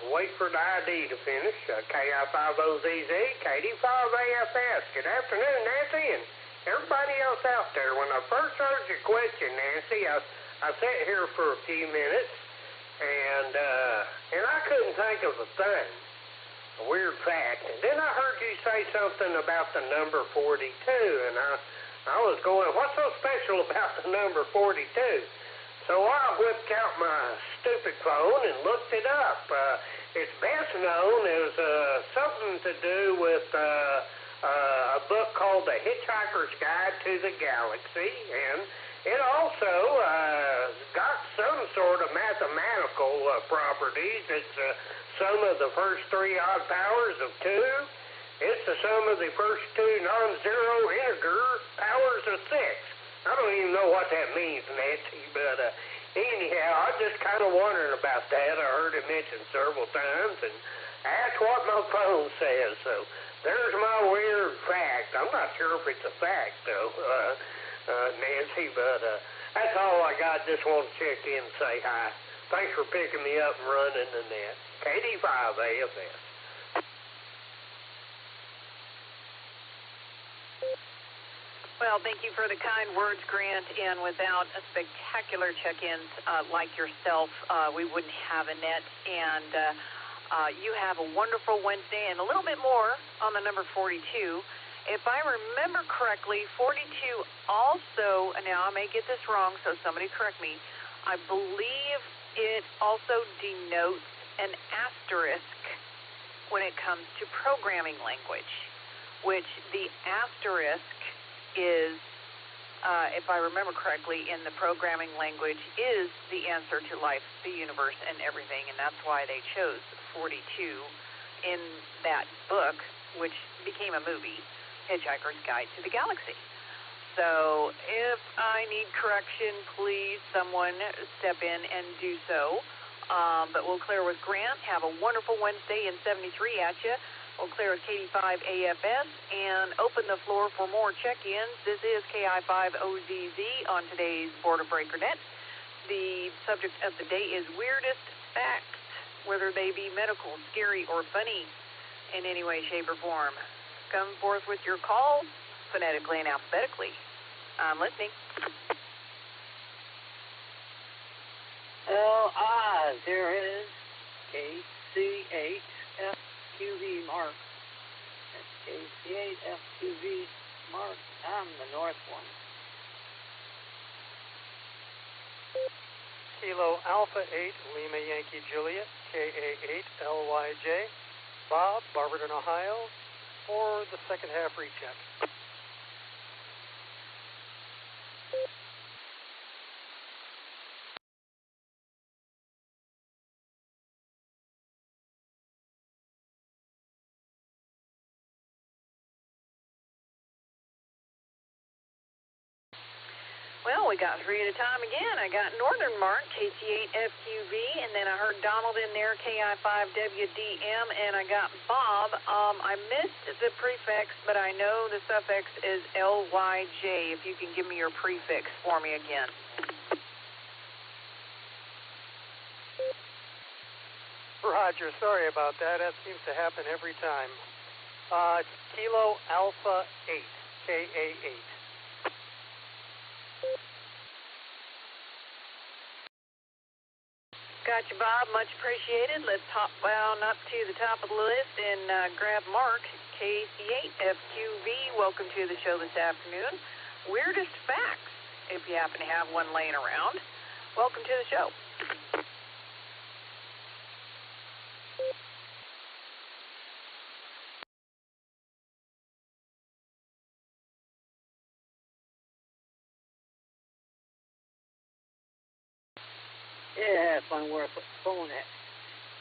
Wait for the ID to finish. KI5OZZ, KD5AFS. Good afternoon, Nancy, and everybody else out there. When I first heard your question, Nancy, I sat here for a few minutes, and I couldn't think of a thing, a weird fact. And then I heard you say something about the number 42, and I was going, what's so special about the number 42? So I whipped out my stupid phone and looked it up. It's best known as something to do with a book called The Hitchhiker's Guide to the Galaxy, and it also got some sort of mathematical properties. It's sum of the first three odd powers of 2. It's the sum of the first 2 non-zero integer powers of 6. I don't even know what that means, Nancy, but anyhow, I just kind of wondering about that. I heard it mentioned several times, and that's what my phone says. So there's my weird fact. I'm not sure if it's a fact, though, Nancy, but that's all I got. Just want to check in and say hi. Thanks for picking me up and running the net. KD5AFS. Well, thank you for the kind words, Grant, and without a spectacular check-ins like yourself, we wouldn't have a net, and you have a wonderful Wednesday and a little bit more on the number 42. If I remember correctly, 42 also, now I may get this wrong, so somebody correct me, I believe it also denotes an asterisk when it comes to programming language, which the asterisk is, if I remember correctly, in the programming language is the answer to life, the universe, and everything, and that's why they chose 42 in that book, which became a movie, Hitchhiker's Guide to the Galaxy. So if I need correction, please someone step in and do so. But we'll clear with Grant. Have a wonderful Wednesday and 73 at you. We'll clear with KD5AFS and open the floor for more check-ins. This is KI5OZZ on today's Border Breaker Net. The subject of the day is weirdest facts, whether they be medical, scary, or funny in any way, shape, or form. Come forth with your call, phonetically and alphabetically. I'm listening. L-I-0-S KC8FQV Mark. That's KC8FQV Mark on the north one. Kilo Alpha 8 Lima Yankee Juliet, KA8LYJ. Bob, Barberton, Ohio, for the second half recheck. Well, we got three at a time again. I got Northern Mark, KC8FQV, and then I heard Donald in there, KI5WDM, and I got Bob. I missed the prefix, but I know the suffix is LYJ. If you can give me your prefix for me again. Roger, sorry about that. That seems to happen every time. It's Kilo Alpha 8, KA8. Gotcha, Bob. Much appreciated. Let's hop down up to the top of the list and grab Mark, KC8FQV. Welcome to the show this afternoon. Weirdest facts, if you happen to have one laying around. Welcome to the show. Yeah, I had fun where I put the phone at.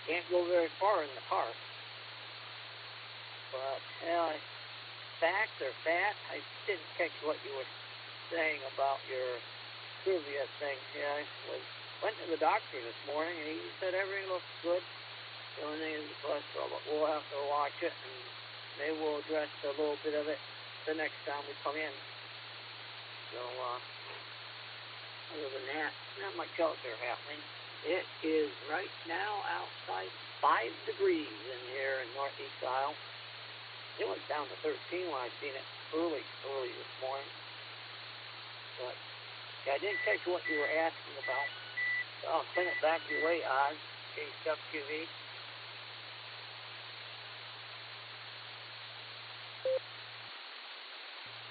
Can't go very far in the car. But, facts or fat, I didn't catch what you were saying about your trivia thing. Yeah, I went to the doctor this morning, and he said everything looks good. The only thing is the cholesterol, but we'll have to watch it, and maybe we'll address a little bit of it the next time we come in. So, other than that, not much else there happening. It is right now outside 5 degrees in here in Northeast Isle. It went down to 13 when I seen it early this morning. But yeah, I didn't catch what you were asking about. So I'll send it back your way, Oz, KCFQV.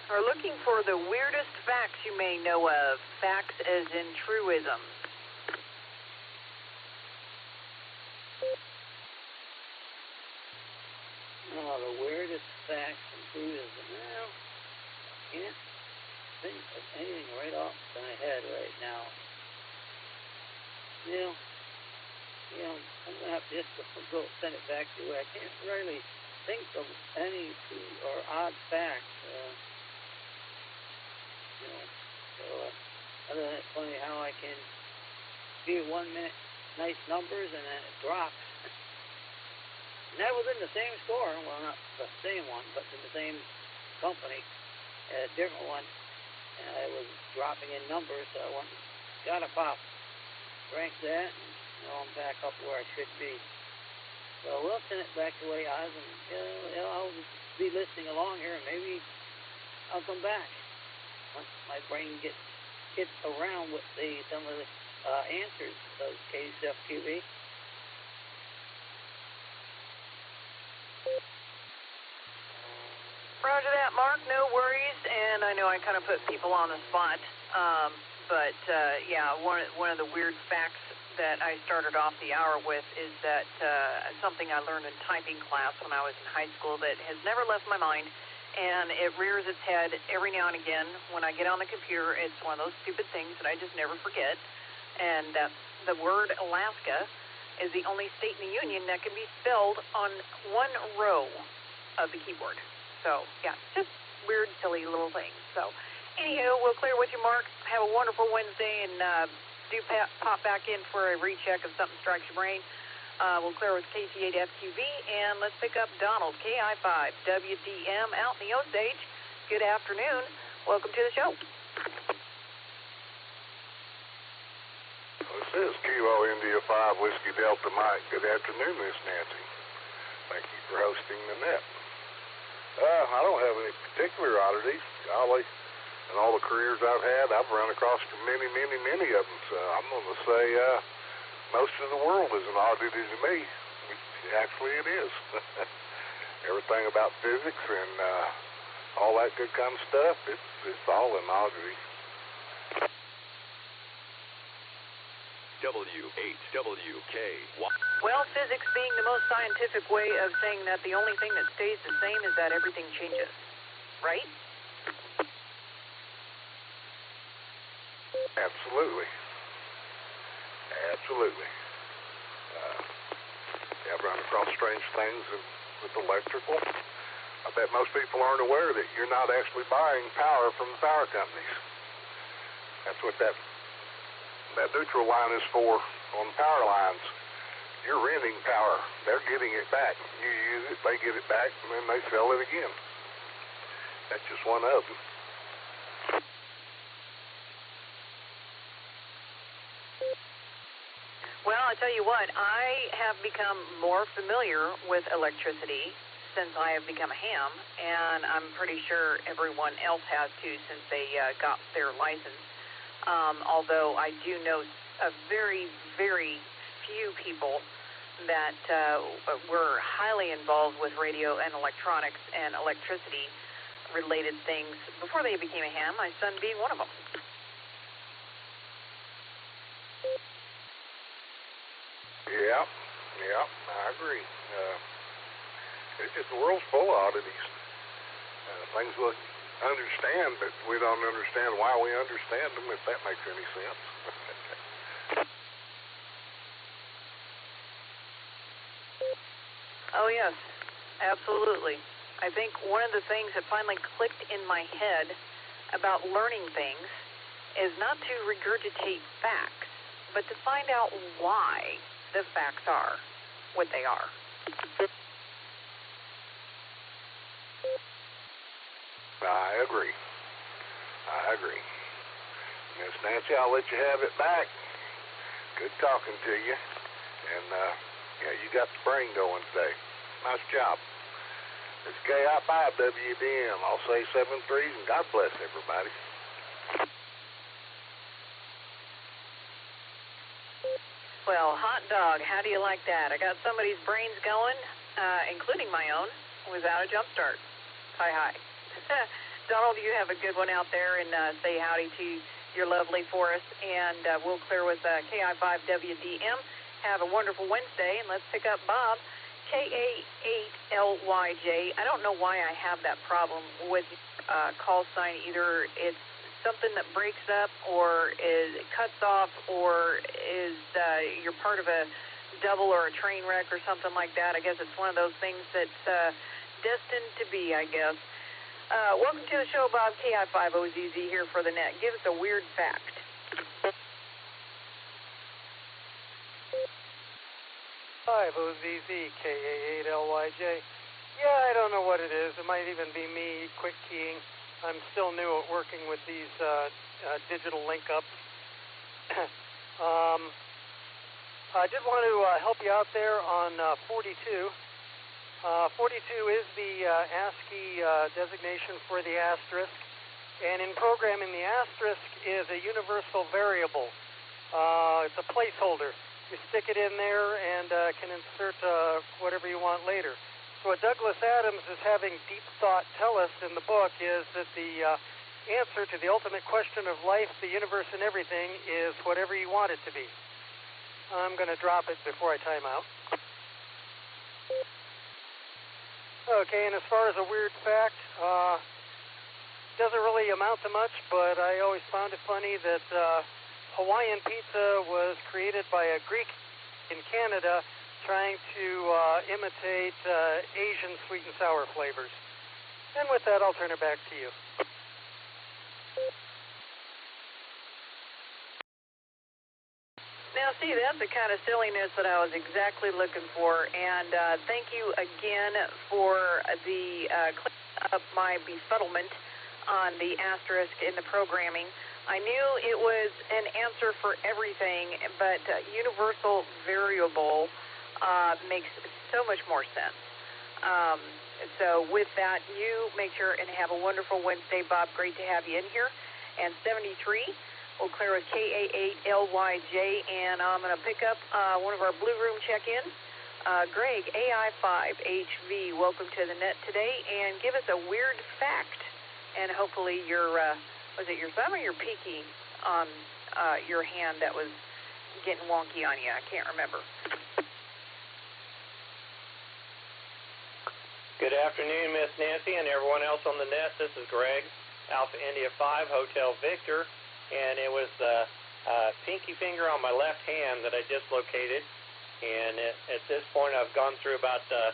Are looking for the weirdest facts you may know of. Facts as in truisms. Oh, the weirdest facts and truisms. Well, I can't think of anything right off my head right now. I'm going to have to just go send it back to you. I can't really think of any true or odd facts. Other than it's funny how I can see 1 minute nice numbers and then it drops. And that was in the same store, well, not the same one, but in the same company, a different one. And I was dropping in numbers, so I went, got a pop, drank that, and now I'm back up where I should be. So we'll send it back the way Oz, and I'll be listening along here, and maybe I'll come back once my brain gets around with some of the answers of KCFQV. Roger that, Mark. No worries. And I know I kind of put people on the spot, but one of the weird facts that I started off the hour with is that something I learned in typing class when I was in high school that has never left my mind. And it rears its head every now and again when I get on the computer. It's one of those stupid things that I just never forget. And the word Alaska is the only state in the union that can be spelled on one row of the keyboard. So, yeah, just weird, silly little things. So, anywho, we'll clear with you, Mark. Have a wonderful Wednesday, and do pop back in for a recheck if something strikes your brain. We'll clear with KC8FQV, and let's pick up Donald, KI5WDM, out in the Osage. Good afternoon. Welcome to the show. This is Kilo India 5 Whiskey Delta Mike. Good afternoon, Miss Nancy. Thank you for hosting the net. I don't have any particular oddities. Golly, in all the careers I've had, I've run across many of them. So I'm going to say most of the world is an oddity to me. Actually, it is. Everything about physics and all that good kind of stuff, it's all in algebra. W8WK. Well, physics being the most scientific way of saying that the only thing that stays the same is that everything changes, right? Absolutely. Absolutely. I've run across strange things with electrical. I bet most people aren't aware that you're not actually buying power from the power companies. That's what that neutral line is for on power lines. You're renting power. They're getting it back. You use it, they get it back, and then they sell it again. That's just one of them. Well, I tell you what, I have become more familiar with electricity since I have become a ham, and I'm pretty sure everyone else has too since they got their license. Although I do know a very, very few people that were highly involved with radio and electronics and electricity-related things before they became a ham, my son being one of them. Yeah, I agree. It's just the world's full of oddities. Things we understand, but we don't understand why we understand them, if that makes any sense. Oh, yes, absolutely. I think one of the things that finally clicked in my head about learning things is not to regurgitate facts, but to find out why the facts are what they are. I agree. Miss Nancy, I'll let you have it back. Good talking to you. And, you got the brain going today. Nice job. It's KI5WDM. I'll say 7 3s, and God bless everybody. Well, hot dog, how do you like that? I got somebody's brains going, including my own, without a jump start. Hi. Donald, you have a good one out there, and say howdy to your lovely forest, and we'll clear with KI5WDM. Have a wonderful Wednesday, and let's pick up Bob, KA8LYJ. I don't know why I have that problem with call sign. Either it's something that breaks up, or it cuts off, or is you're part of a double or a train wreck or something like that. I guess it's one of those things that's destined to be, I guess. Welcome to the show, Bob. KI5OZZ here for the net. Give us a weird fact. KI5OZZ, KA8LYJ. Yeah, I don't know what it is. It might even be me quick keying. I'm still new at working with these digital link-ups. I did want to help you out there on 42. 42 is the ASCII designation for the asterisk, and in programming, the asterisk is a universal variable. It's a placeholder. You stick it in there and can insert whatever you want later. So what Douglas Adams is having deep thought tell us in the book is that the answer to the ultimate question of life, the universe, and everything is whatever you want it to be. I'm going to drop it before I time out. Okay, and as far as a weird fact, doesn't really amount to much, but I always found it funny that Hawaiian pizza was created by a Greek in Canada trying to imitate Asian sweet and sour flavors. And with that, I'll turn it back to you. Now, see, that's the kind of silliness that I was exactly looking for. And thank you again for the cleaning up my befuddlement on the asterisk in the programming. I knew it was an answer for everything, but universal variable makes so much more sense. So with that, you make sure and have a wonderful Wednesday, Bob. Great to have you in here. And 73, we'll clear with KA8LYJ, and I'm going to pick up one of our Blue Room check-ins. Greg, AI5HV, welcome to the net today, and give us a weird fact. And hopefully your, was it your thumb or your pinky on your hand that was getting wonky on you? I can't remember. Good afternoon, Miss Nancy, and everyone else on the net. This is Greg, Alpha India 5, Hotel Victor, and it was the pinky finger on my left hand that I dislocated. And at this point, I've gone through about 6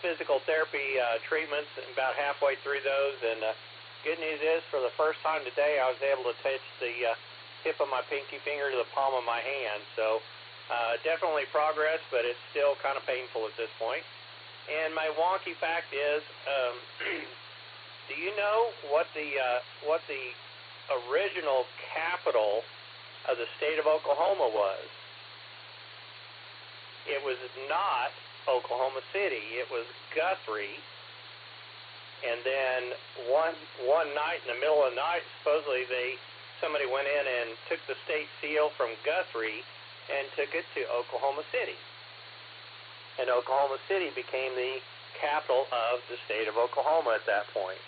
physical therapy treatments, and about halfway through those. And good news is, for the first time today, I was able to touch the tip of my pinky finger to the palm of my hand. So definitely progress, but it's still kind of painful at this point. And my wonky fact is, do you know what the original capital of the state of Oklahoma was? It was not Oklahoma City. It was Guthrie. And then one night in the middle of the night, supposedly somebody went in and took the state seal from Guthrie and took it to Oklahoma City. And Oklahoma City became the capital of the state of Oklahoma at that point.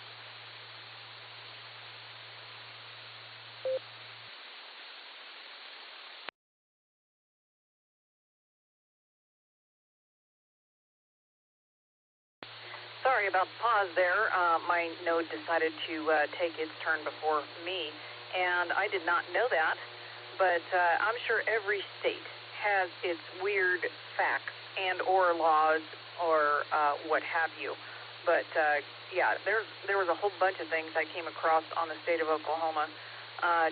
Sorry about the pause there. My node decided to take its turn before me, and I did not know that, but I'm sure every state has its weird facts and or laws or what have you. But yeah, there was a whole bunch of things I came across on the state of Oklahoma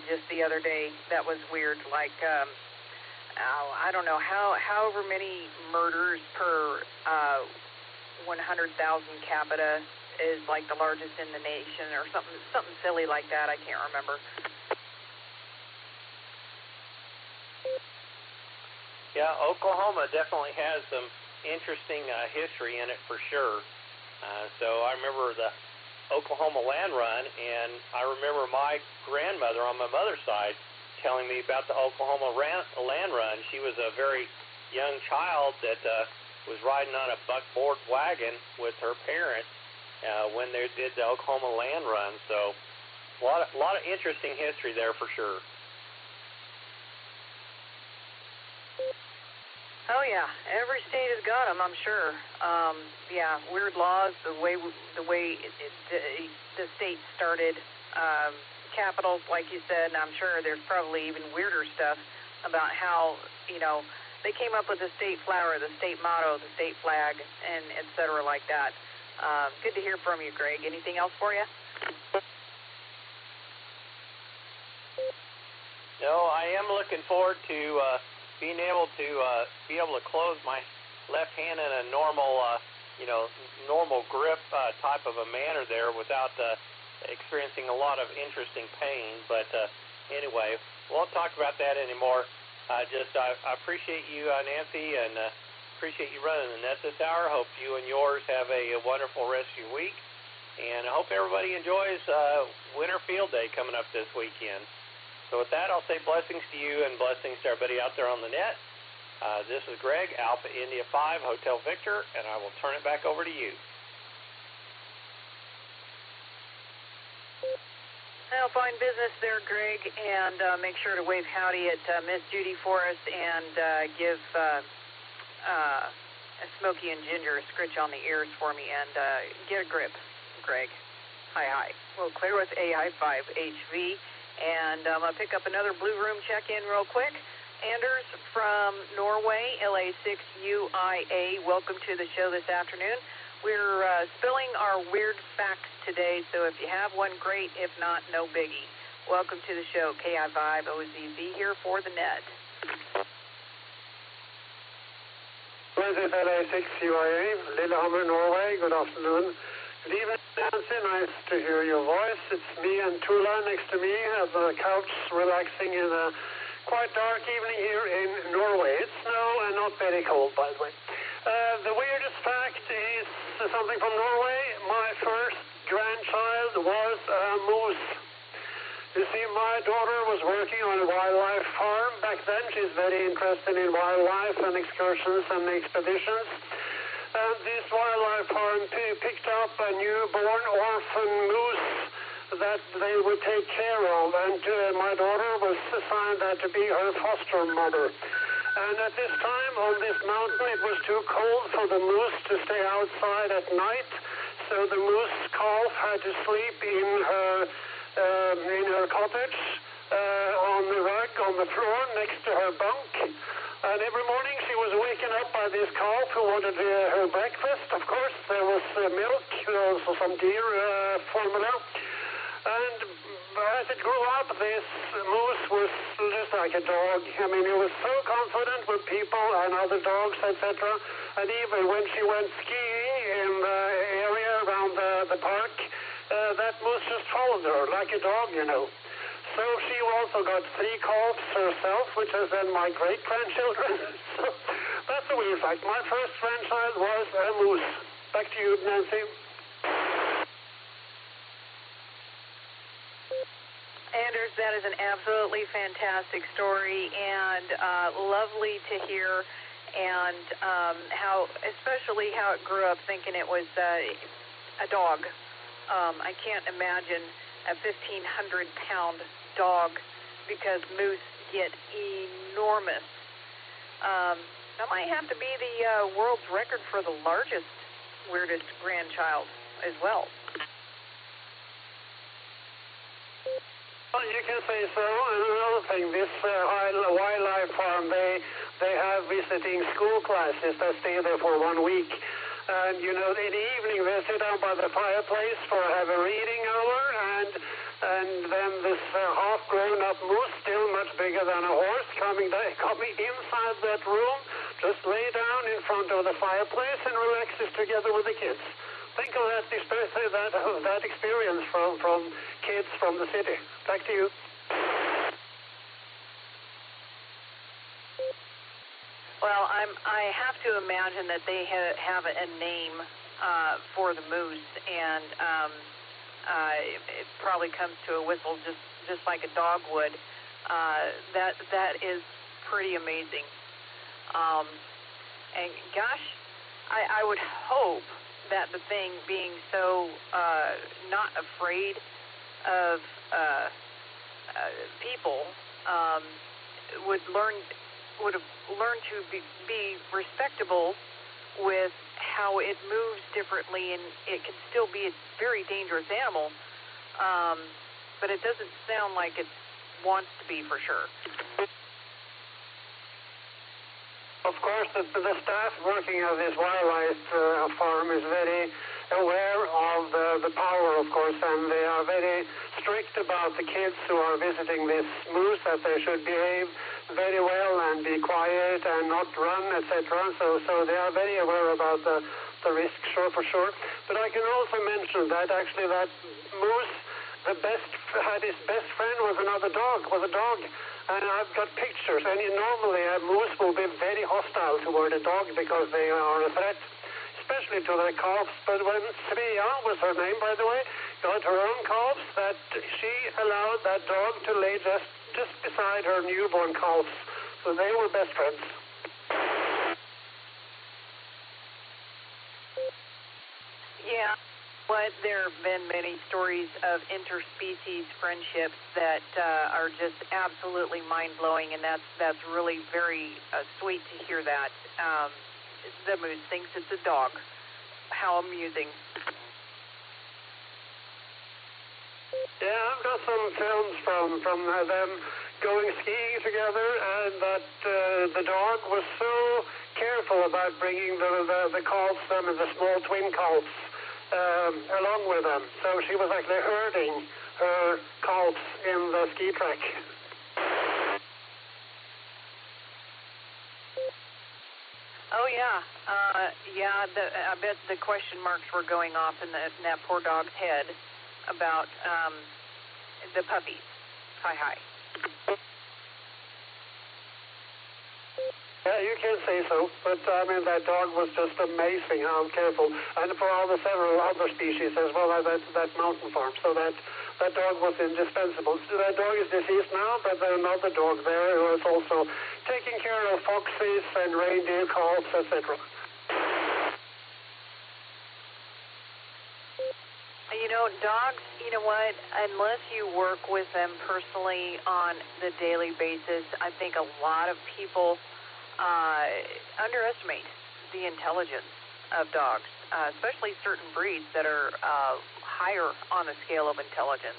just the other day that was weird, like I don't know, however many murders per 100,000 capita is like the largest in the nation, or something silly like that. I can't remember. Yeah, Oklahoma definitely has some interesting history in it for sure. So I remember the Oklahoma land run, and I remember my grandmother on my mother's side telling me about the Oklahoma land run. She was a very young child that was riding on a buckboard wagon with her parents when they did the Oklahoma land run. So a lot of interesting history there for sure. Oh yeah, every state has got them, I'm sure. Yeah, weird laws, the way the state started, capitals, like you said, and I'm sure there's probably even weirder stuff about how, they came up with the state flower, the state motto, the state flag, and et cetera like that. Good to hear from you, Greg. Anything else for you? No, I am looking forward to being able to close my left hand in a normal, normal grip type of a manner there without experiencing a lot of interesting pain. But anyway, we won't talk about that anymore. I appreciate you, Nancy, and appreciate you running the net this hour. Hope you and yours have a wonderful rest of your week, and I hope everybody enjoys Winter Field Day coming up this weekend. So with that, I'll say blessings to you and blessings to everybody out there on the net. This is Greg, Alpha India 5, Hotel Victor, and I will turn it back over to you. Well, fine business there, Greg, and make sure to wave howdy at Miss Judy for us, and give Smokey and Ginger a scritch on the ears for me, and get a grip, Greg. Hi. We'll clear with AI5HV, and I'm going to pick up another Blue Room check-in real quick. Anders from Norway, LA6UIA, welcome to the show this afternoon. We're spilling our weird facts today, so if you have one, great. If not, no biggie. Welcome to the show, KI5OZZ here for the net. This is LA6UIA, Lillehammer, Norway. Good afternoon. Good evening, Nancy. Nice to hear your voice. It's me and Tula next to me at the couch, relaxing in a quite dark evening here in Norway. It's snow and not very cold, by the way. The weirdest fact is something from Norway. My first grandchild was a moose. You see, my daughter was working on a wildlife farm back then. She's very interested in wildlife and excursions and expeditions. And this wildlife farm picked up a newborn orphan moose that they would take care of. And my daughter was assigned that to be her foster mother. And at this time on this mountain, it was too cold for the moose to stay outside at night. So the moose calf had to sleep in her cottage on the rug on the floor next to her bunk. And every morning she was waken up by this calf who wanted her breakfast. Of course, there was milk, also some deer formula. And as it grew up, this moose was just like a dog. I mean, it was so confident with people and other dogs, etc. And even when she went skiing in the area around the park, that moose just followed her like a dog, you know. So she also got 3 calves herself, which is then my great-grandchildren. So that's a weird fact. My first grandchild was a moose. Back to you, Nancy. Anders, that is an absolutely fantastic story and lovely to hear, and especially how it grew up thinking it was a dog. I can't imagine a 1,500-pound dog because moose get enormous. That might have to be the world's record for the largest, weirdest grandchild as well. Well, you can say so. And another thing, this wildlife farm, they have visiting school classes that stay there for 1 week. And, you know, in the evening they sit down by the fireplace have a reading hour, and then this half-grown-up moose, still much bigger than a horse, coming inside that room, just lay down in front of the fireplace and relaxes together with the kids. Think of that experience from kids from the city. Back to you. Well, I have to imagine that they have a name for the moose, and it probably comes to a whistle just like a dog would. That is pretty amazing. And gosh, I would hope that the thing being so not afraid of people would have learned to be respectable with how it moves differently, and it can still be a very dangerous animal, but it doesn't sound like it wants to be for sure. Of course, the staff working at this wildlife farm is very aware of the power, of course, and they are very strict about the kids who are visiting this moose, that they should behave very well and be quiet and not run, etc. So they are very aware about the risk, for sure. But I can also mention that actually that moose, his best friend was a dog. And I've got pictures, and normally a moose will be very hostile toward a dog because they are a threat, especially to their calves. But when Svea, was her name, by the way, got her own calves, that she allowed that dog to lay just beside her newborn calves. So they were best friends. Yeah. But there have been many stories of interspecies friendships that are just absolutely mind-blowing, and that's really very sweet to hear that. The moose thinks it's a dog. How amusing. Yeah, I've got some films from them going skiing together, and that the dog was so careful about bringing the calves, the small twin calves, along with them. So she was actually herding her calves in the ski track. Oh, yeah. I bet the question marks were going off in that poor dog's head about the puppies. Hi. Yeah, you can say so, but I mean that dog was just amazing how careful, and for all the several other species as well as that mountain farm. So that that dog was indispensable. So that dog is deceased now, but there's another dog there who is also taking care of foxes and reindeer, calves, etc. You know, dogs, you know what, unless you work with them personally on the daily basis, I think a lot of people underestimate the intelligence of dogs, especially certain breeds that are higher on the scale of intelligence.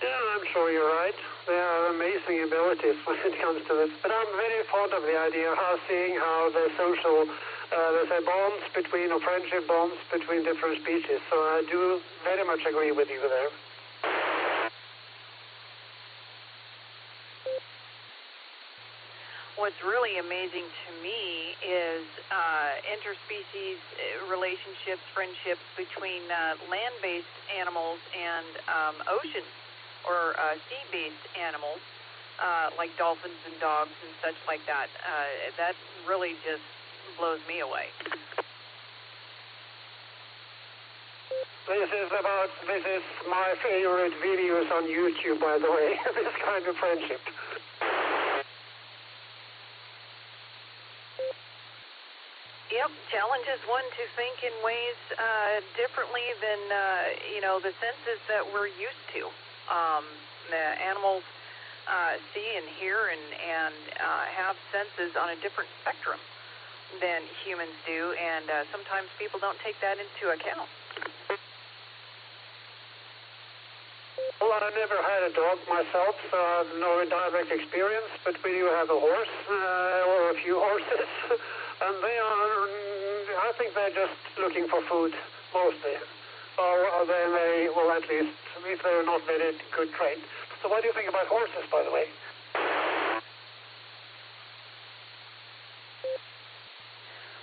Yeah, I'm sure you're right. They have amazing abilities when it comes to this. But I'm very fond of the idea of seeing how the social, there's a bonds between, or friendship bonds between different species. So I do very much agree with you there. What's really amazing to me is interspecies relationships, friendships between land-based animals and ocean or sea-based animals, like dolphins and dogs and such like that. That really just blows me away. This is my favorite videos on YouTube, by the way, this kind of friendship. Yep, challenges one to think in ways differently than, the senses that we're used to. The animals see and hear and have senses on a different spectrum than humans do, and sometimes people don't take that into account. Well, I never had a dog myself, so I have no direct experience, but we do have a horse, or a few horses, and they are, I think they're just looking for food, mostly. Or they may, well, at least, if they're not very good trained. So what do you think about horses, by the way?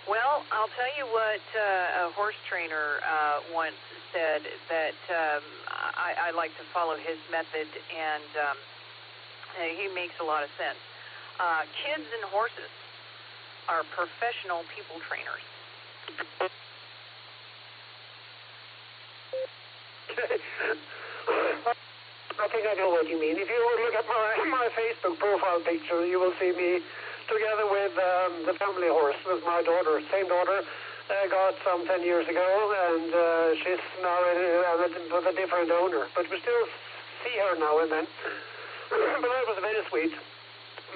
Well, I'll tell you what a horse trainer once said, that I like to follow his method, and he makes a lot of sense. Kids and horses are professional people trainers. I think I know what you mean. If you look at my Facebook profile picture, you will see me together with the family horse with my daughter. Same daughter, got some 10 years ago, and she's now with a different owner. But we still see her now and then. But that was very sweet.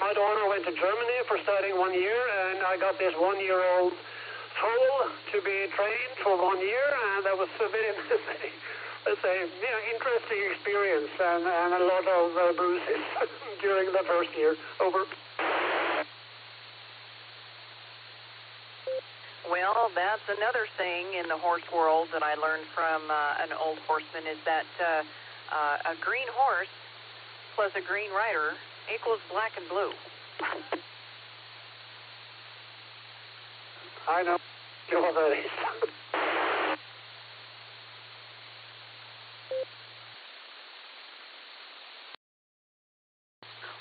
My daughter went to Germany for studying 1 year, and I got this 1-year-old foal to be trained for 1 year, and that was a very, let's say, interesting experience, and a lot of bruises during the first year. Over. Well, that's another thing in the horse world that I learned from an old horseman, is that a green horse plus a green rider equals black and blue. I know what that is.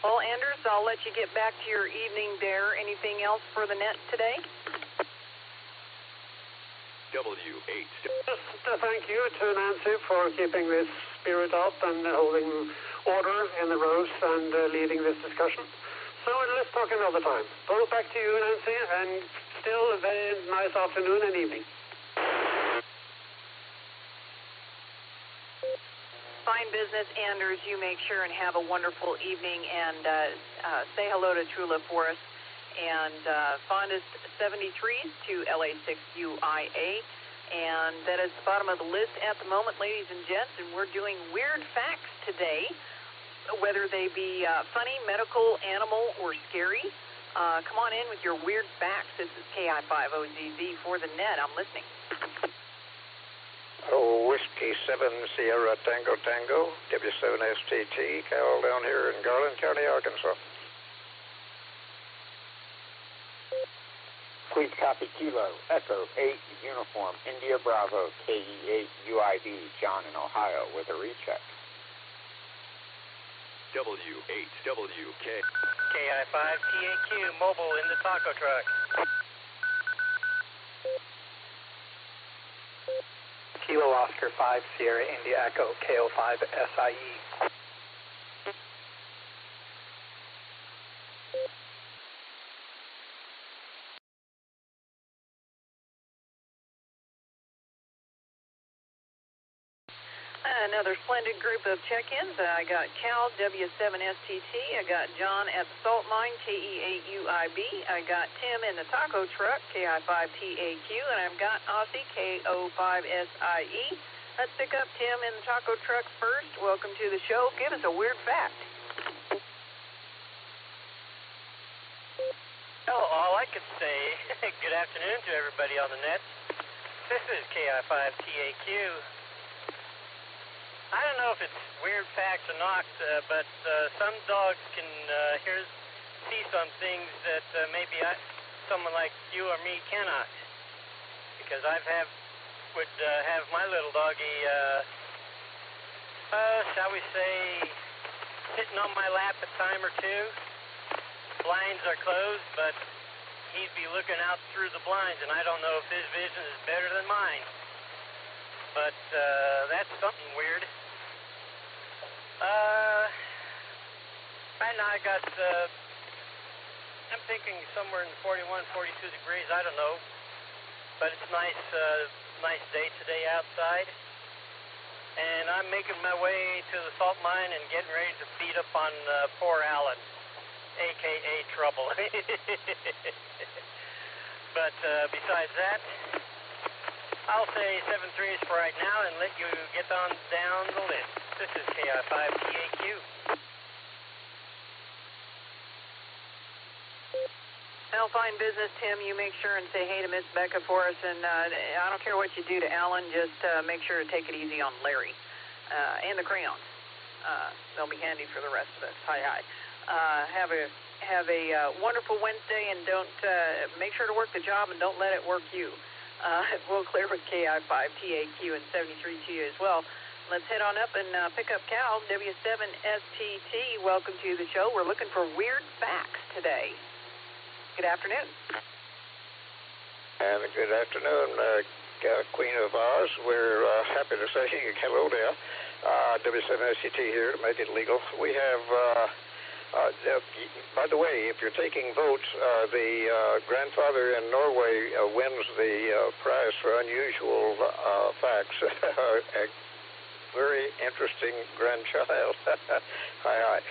Well, Anders, I'll let you get back to your evening there. Anything else for the net today? W8. Just thank you to Nancy for keeping this spirit up and holding order in the rows and leading this discussion. So let's talk another time. Both back to you, Nancy, and still a very nice afternoon and evening. Fine business, Anders. You make sure and have a wonderful evening, and say hello to Trula for us. And fondest 73s to LA6UIA. And that is the bottom of the list at the moment, ladies and gents. And we're doing weird facts today, whether they be funny, medical, animal, or scary. Come on in with your weird facts. This is KI5OZZ for the net. I'm listening. Whiskey 7 Sierra Tango Tango, W7STT, Cal down here in Garland County, Arkansas. Please copy Kilo, Echo 8, Uniform, India Bravo, KE8, UID, John in Ohio, with a recheck. W8WK. KI5TAQ, mobile in the taco truck. Kilo Oscar 5 Sierra India Echo KO5 SIE. Another splendid group of check-ins. I got Cal, W7STT. I got John at the Salt Mine, KE8UIB. I got Tim in the taco truck, KI5TAQ. And I've got Aussie, KO5SIE. Let's pick up Tim in the taco truck first. Welcome to the show. Give us a weird fact. Oh, all I could say, good afternoon to everybody on the net. This is KI5TAQ. I don't know if it's weird facts or not, but some dogs can see some things that maybe someone like you or me cannot. Because would have my little doggy, shall we say, sitting on my lap a time or two. Blinds are closed, but he'd be looking out through the blinds, and I don't know if his vision is better than mine. But that's something weird. Right now I got, I'm thinking somewhere in 41, 42 degrees, I don't know. But it's nice, nice day today outside. And I'm making my way to the salt mine and getting ready to beat up on poor Alan, a.k.a. Trouble. But besides that, I'll say 7-3s for right now and let you get on down the list. This is KI5TAQ. Well, fine business, Tim. You make sure and say hey to Miss Becca for us. And I don't care what you do to Alan, just make sure to take it easy on Larry and the crayons. They'll be handy for the rest of us. Hi, hi. Have a wonderful Wednesday, and don't make sure to work the job and don't let it work you. We'll clear with KI5TAQ and 73 to you as well. Let's head on up and pick up Cal, W7STT. Welcome to the show. We're looking for weird facts today. Good afternoon. And good afternoon, Queen of Oz. We're happy to say hello there. W7STT here to make it legal. We have, by the way, if you're taking votes, the grandfather in Norway wins the prize for unusual facts. A very interesting grandchild. Hi, hi.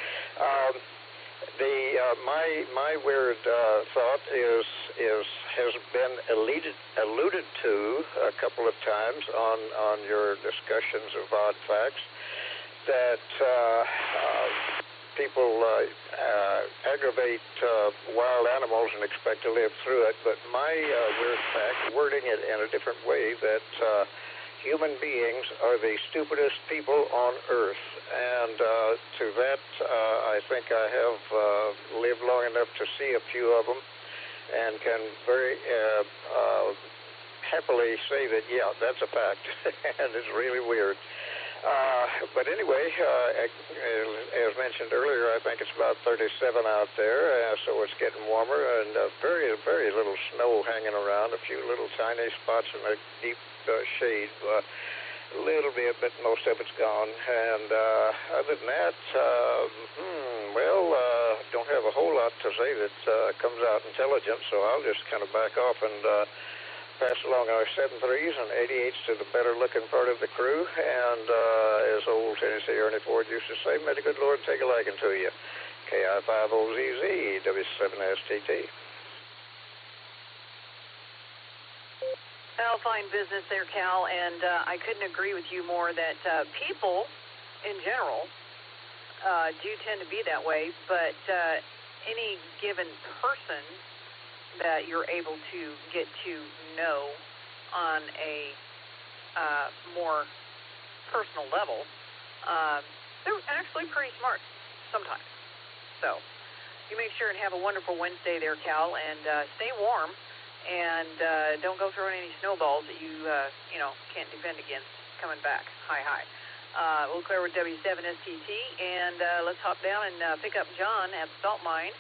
My weird thought has been alluded to a couple of times on your discussions of odd facts, that people aggravate wild animals and expect to live through it. But my weird fact, wording it in a different way, that human beings are the stupidest people on Earth. And to that, I think I have lived long enough to see a few of them and can very happily say that, yeah, that's a fact. And it's really weird. But anyway, as mentioned earlier, I think it's about 37 out there, so it's getting warmer, and very, very little snow hanging around, a few little tiny spots in the deep shade, a little bit, but most of it's gone. And other than that, don't have a whole lot to say that comes out intelligent, so I'll just kind of back off and pass along our 7-3s and 88s to the better-looking part of the crew. And as old Tennessee Ernie Ford used to say, may the good Lord take a liking to you. KI5OZZ, W7STT. Well, fine business there, Cal, and I couldn't agree with you more that people, in general, do tend to be that way, but any given person that you're able to get to know on a more personal level, they're actually pretty smart sometimes. So you make sure and have a wonderful Wednesday there, Cal, and stay warm. And don't go throwing any snowballs that you can't defend against coming back. Hi, hi. We'll clear with W7STT, and let's hop down and pick up John at the salt mine,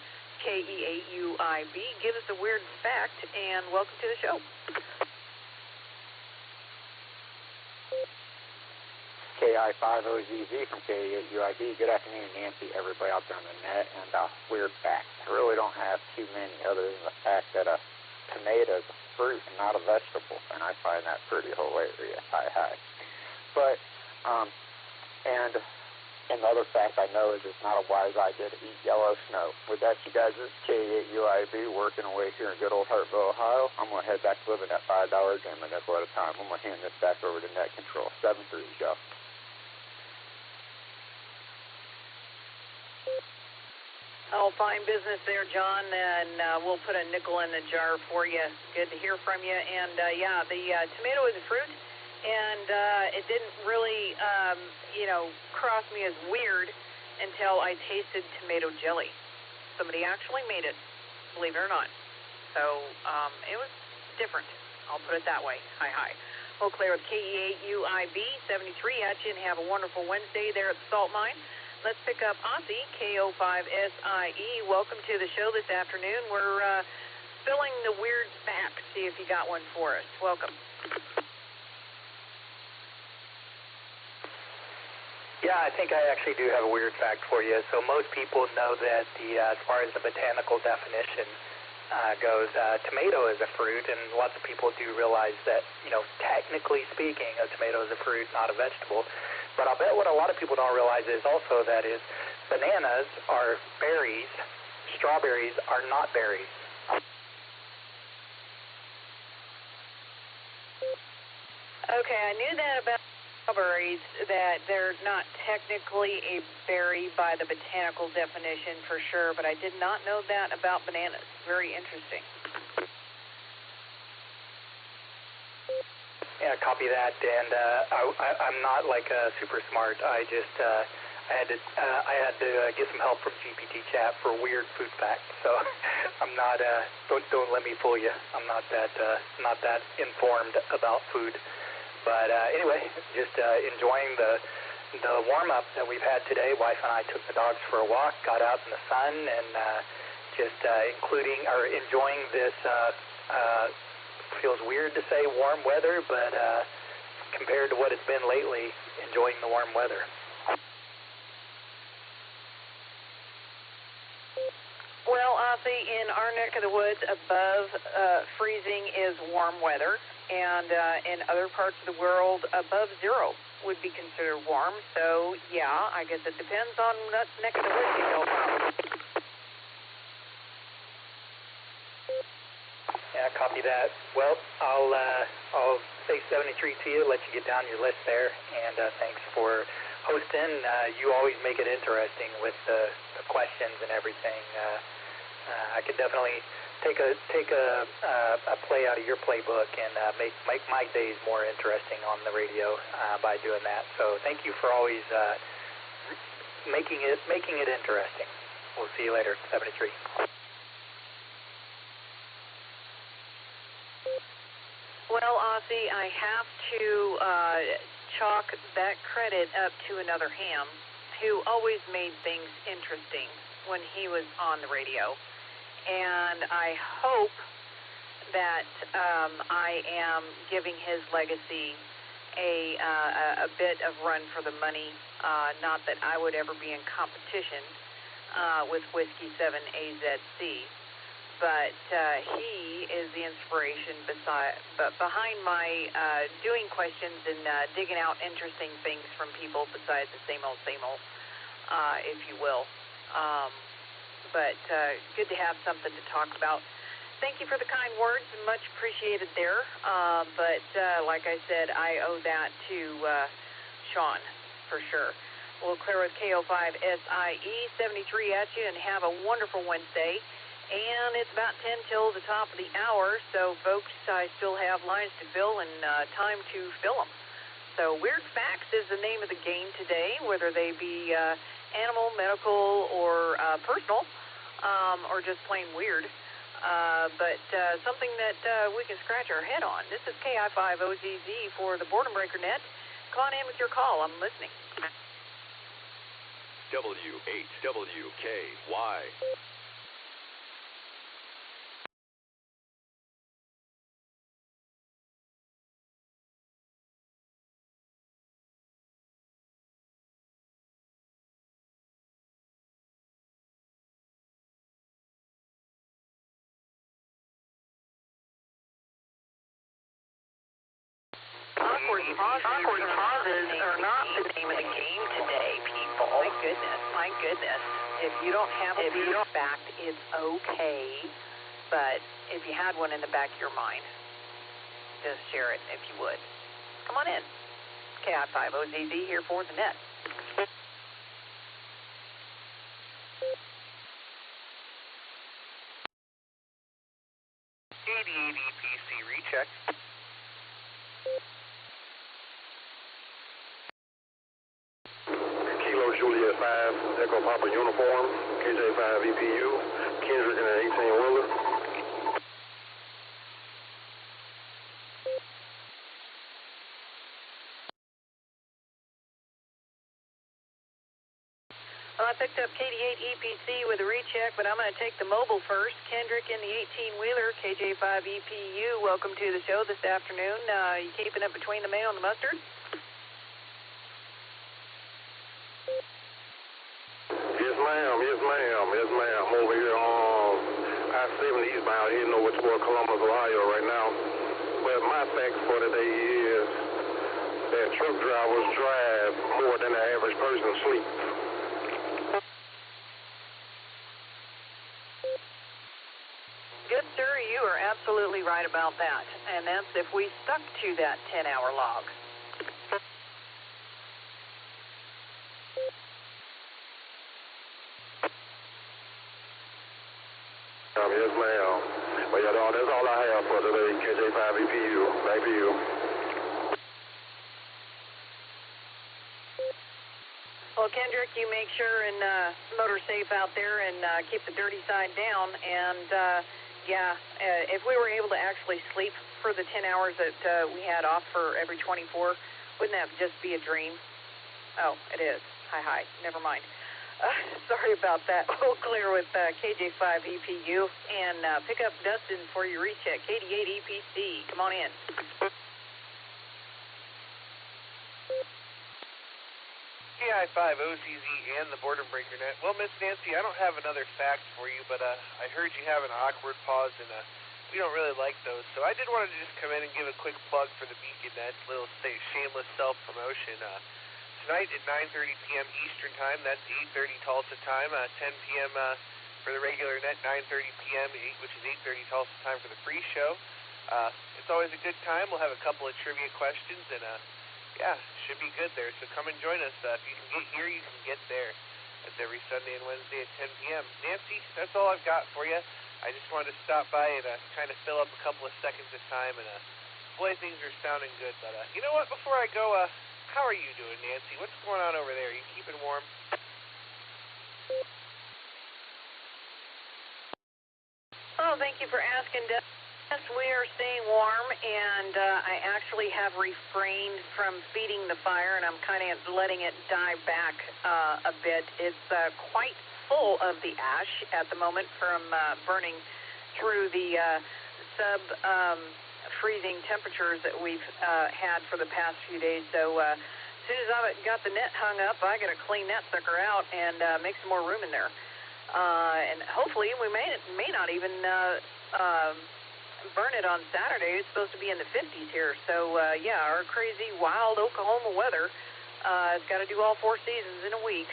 KE8UIB. Give us a weird fact, and welcome to the show. KI5OZZ from K8UID. Good afternoon, Nancy, everybody out there on the net. And weird fact, I really don't have too many other than the fact that a tomato is a fruit and not a vegetable, and I find that pretty hilarious. Hi. But, and another fact I know is it's not a wise idea to eat yellow snow. With that, you guys, this is K8UIB working away here in good old Hartville, Ohio. I'm going to head back to living at $5 a game a nickel at a time. I'm going to hand this back over to Net Control. 7-3, y'all. Oh, fine business there, John, and we'll put a nickel in the jar for you. Good to hear from you. And, yeah, the tomato is a fruit, and it didn't really, cross me as weird until I tasted tomato jelly. Somebody actually made it, believe it or not. So it was different. I'll put it that way. Hi. Eau Claire with KE8UIB 73 at you, and have a wonderful Wednesday there at the salt mine. Let's pick up Aussie, KO5SIE. Welcome to the show this afternoon. We're spilling the weird facts. See if you got one for us. Welcome. Yeah, I think I actually do have a weird fact for you. So most people know that as far as the botanical definition goes, tomato is a fruit, and lots of people do realize that, technically speaking, a tomato is a fruit, not a vegetable. But I'll bet what a lot of people don't realize is also that is bananas are berries, strawberries are not berries. Okay, I knew that about strawberries, that they're not technically a berry by the botanical definition for sure, but I did not know that about bananas. Very interesting. Yeah, copy that. And I'm not like super smart. I just I had to get some help from GPT chat for weird food facts. So I'm not. Don't let me fool you. I'm not that informed about food. But anyway, just enjoying the warm-up that we've had today. Wife and I took the dogs for a walk, got out in the sun, and just enjoying this, feels weird to say warm weather, but compared to what it's been lately, enjoying the warm weather. Well, Ozzy, in our neck of the woods, above freezing is warm weather. And in other parts of the world, above zero would be considered warm. So, yeah, I guess it depends on what neck of the woods you go from. Yeah, copy that. Well, I'll say 73 to you, let you get down your list there, and thanks for hosting. You always make it interesting with the questions and everything. I could definitely take a play out of your playbook and make my days more interesting on the radio by doing that. So thank you for always making it interesting. We'll see you later, 73. Well, Ozzy, I have to chalk that credit up to another ham who always made things interesting when he was on the radio. And I hope that I am giving his legacy a bit of run for the money. Not that I would ever be in competition with Whiskey 7 AZC, but he is the inspiration behind my doing questions and digging out interesting things from people besides the same old, if you will. But good to have something to talk about. Thank you for the kind words. Much appreciated there. But like I said, I owe that to Sean for sure. We'll clear with KO5SIE 73 at you, and have a wonderful Wednesday. And it's about 10 till the top of the hour. So, folks, I still have lines to fill and time to fill them. So Weird Facts is the name of the game today, whether they be animal, medical, or personal, or just plain weird. But something that we can scratch our head on. This is KI5OZZ for the Boredom Breaker Net. Come on in with your call. I'm listening. W8WKY. Awkward pauses are not the name of the game today, people. My goodness. If you don't have a weird fact, it's okay. But if you had one in the back of your mind, just share it if you would. Come on in. KI5OZZ here for the net. EPC recheck. Kilo Juliet 5, Echo Papa Uniform, KJ5 EPU, Kendrick in an 18-wheeler. Well, I picked up KD8 EPC with a recheck, but I'm going to take the mobile first. Kendrick in the 18-wheeler, KJ5 EPU. Welcome to the show this afternoon. You keeping up between the mail and the mustard? Yes, ma'am. I'm over here on I-70 eastbound, heading over toward Columbus, Ohio right now. But my fact for today is that truck drivers drive more than the average person sleeps. Good, sir. You are absolutely right about that. And that's if we stuck to that 10-hour log. Yes, ma'am. Well, yeah, that's all I have for today. KJ5 EPU. Back to you. Well, Kendrick, you make sure and motor safe out there and keep the dirty side down. And, if we were able to actually sleep for the 10 hours that we had off for every 24, wouldn't that just be a dream? Oh, it is. Hi. Never mind. Sorry about that. We'll clear with KJ5 EPU and pick up Dustin for your recheck. KD8 EPC. Come on in. KI5OZZ and the Boredom Breaker Net. Well, Miss Nancy, I don't have another fact for you, but I heard you have an awkward pause, and we don't really like those. So I did want to just come in and give a quick plug for the Beacon Net, little shameless self-promotion. Tonight at 9:30 p.m. Eastern Time, that's 8:30 Tulsa time, 10 p.m. For the regular net, 9:30 p.m., which is 8:30 Tulsa time for the free show. It's always a good time. We'll have a couple of trivia questions, and should be good there. So come and join us. If you can get here, you can get there. That's every Sunday and Wednesday at 10 p.m. Nancy, that's all I've got for you. I just wanted to stop by and kind of fill up a couple of seconds of time, and boy, things are sounding good. But you know what? Before I go, how are you doing, Nancy? What's going on over there? Are you keeping warm? Oh, thank you for asking, Des. Yes, we are staying warm, and I actually have refrained from feeding the fire, and I'm kind of letting it die back a bit. It's quite full of the ash at the moment from burning through the freezing temperatures that we've had for the past few days. So as soon as I've got the net hung up, I got to clean that sucker out and make some more room in there. And hopefully we may not even burn it on Saturday. It's supposed to be in the 50s here. So our crazy wild Oklahoma weather has got to do all 4 seasons in a week.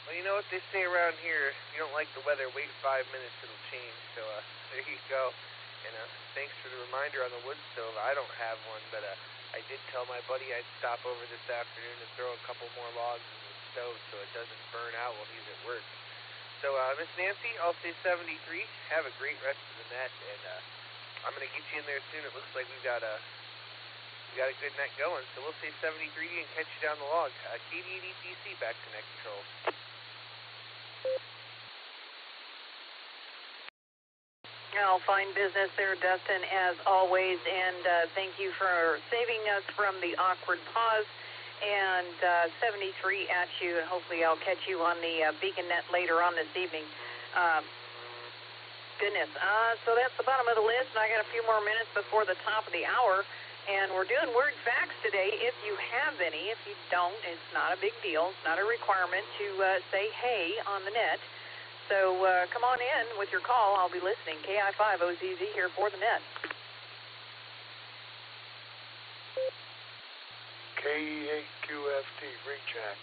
Well, you know what they say around here, if you don't like the weather, wait 5 minutes, it'll change. So there you go. And thanks for the reminder on the wood stove. I don't have one, but I did tell my buddy I'd stop over this afternoon and throw a couple more logs in the stove so it doesn't burn out while he's at work. So Miss Nancy, I'll say 73. Have a great rest of the net, and I'm going to get you in there soon. It looks like we've got a good net going, so we'll say 73 and catch you down the log. KD8 EPC back to net control. Well, fine business there, Dustin, as always, and thank you for saving us from the awkward pause. And 73 at you, and hopefully I'll catch you on the Beacon Net later on this evening. Goodness, so that's the bottom of the list, and I got a few more minutes before the top of the hour. And we're doing word facts today. If you have any, if you don't, it's not a big deal. It's not a requirement to say hey on the net. So come on in with your call. I'll be listening. KI5 OZZ here for the net. KE8QFT, recheck.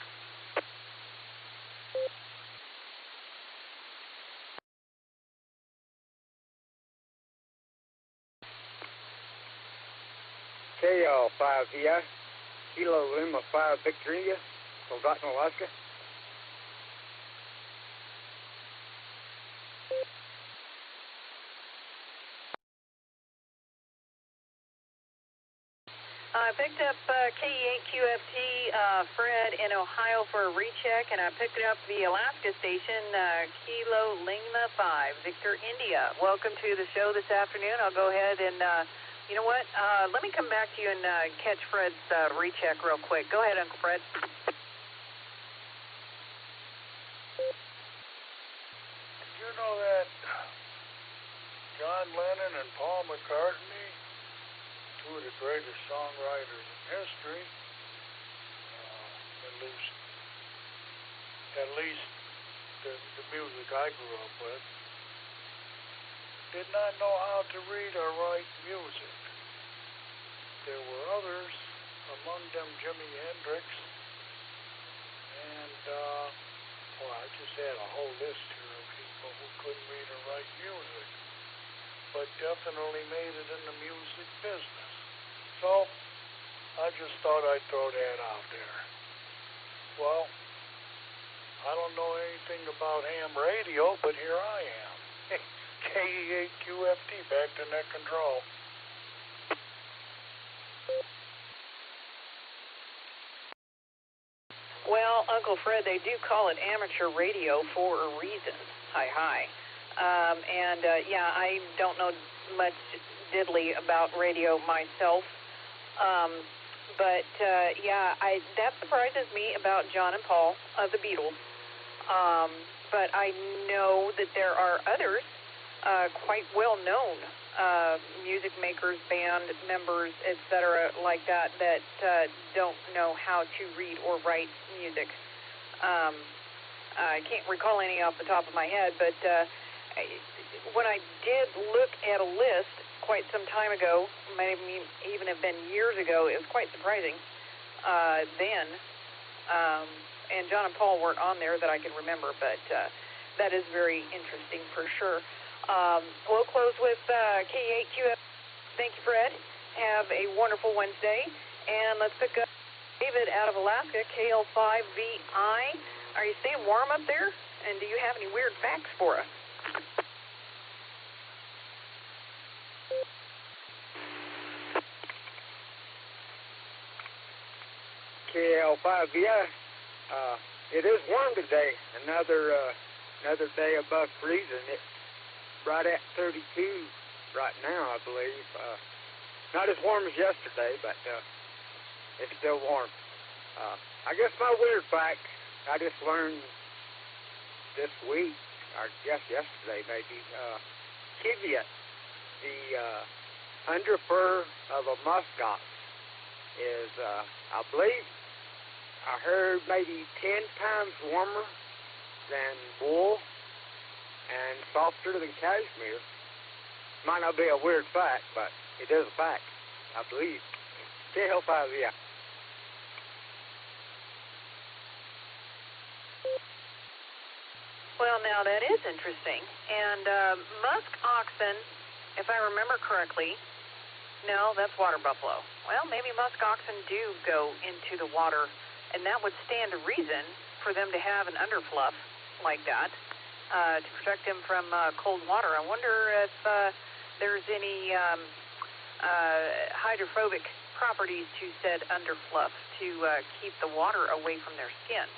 KL5VI, Kilo Lima 5 Victor India, from Dotton, Alaska. I picked up KE8QFT, Fred in Ohio for a recheck, and I picked up the Alaska station, Kilo Lima 5, Victor India. Welcome to the show this afternoon. I'll go ahead and, you know what, let me come back to you and catch Fred's recheck real quick. Go ahead, Uncle Fred. Did you know that John Lennon and Paul McCartney, two of the greatest songwriters in history, at least the music I grew up with, did not know how to read or write music. There were others, among them Jimi Hendrix, and I just had a whole list here of people who couldn't read or write music, but definitely made it in the music business. So, I just thought I'd throw that out there. Well, I don't know anything about ham radio, but here I am. KE8QFT, back to net control. Well, Uncle Fred, they do call it amateur radio for a reason. Hi. Yeah, I don't know much diddly about radio myself. Yeah, that surprises me about John and Paul of the Beatles. But I know that there are others quite well-known music makers, band members, etc., like that don't know how to read or write music. I can't recall any off the top of my head, but when I did look at a list quite some time ago, maybe even have been years ago, it was quite surprising then. And John and Paul weren't on there that I can remember, but that is very interesting for sure. We'll close with K8QF. Thank you, Fred. Have a wonderful Wednesday. And let's pick up David out of Alaska, KL5VI. Are you staying warm up there? And do you have any weird facts for us? KL5VI. It is warm today. Another day above freezing. It's right at 32 right now, I believe. Not as warm as yesterday, but it's still warm. I guess my weird fact I just learned this week, or just yesterday maybe, Kiviat, the underfur of a muskox, is, I believe, I heard maybe 10 times warmer than wool and softer than cashmere. Might not be a weird fact, but it is a fact, I believe. KL5VI. Well, now that is interesting. And musk oxen, if I remember correctly, no, that's water buffalo. Well, maybe musk oxen do go into the water, and that would stand to reason for them to have an underfluff like that to protect them from cold water. I wonder if there's any hydrophobic properties to said underfluff to keep the water away from their skin.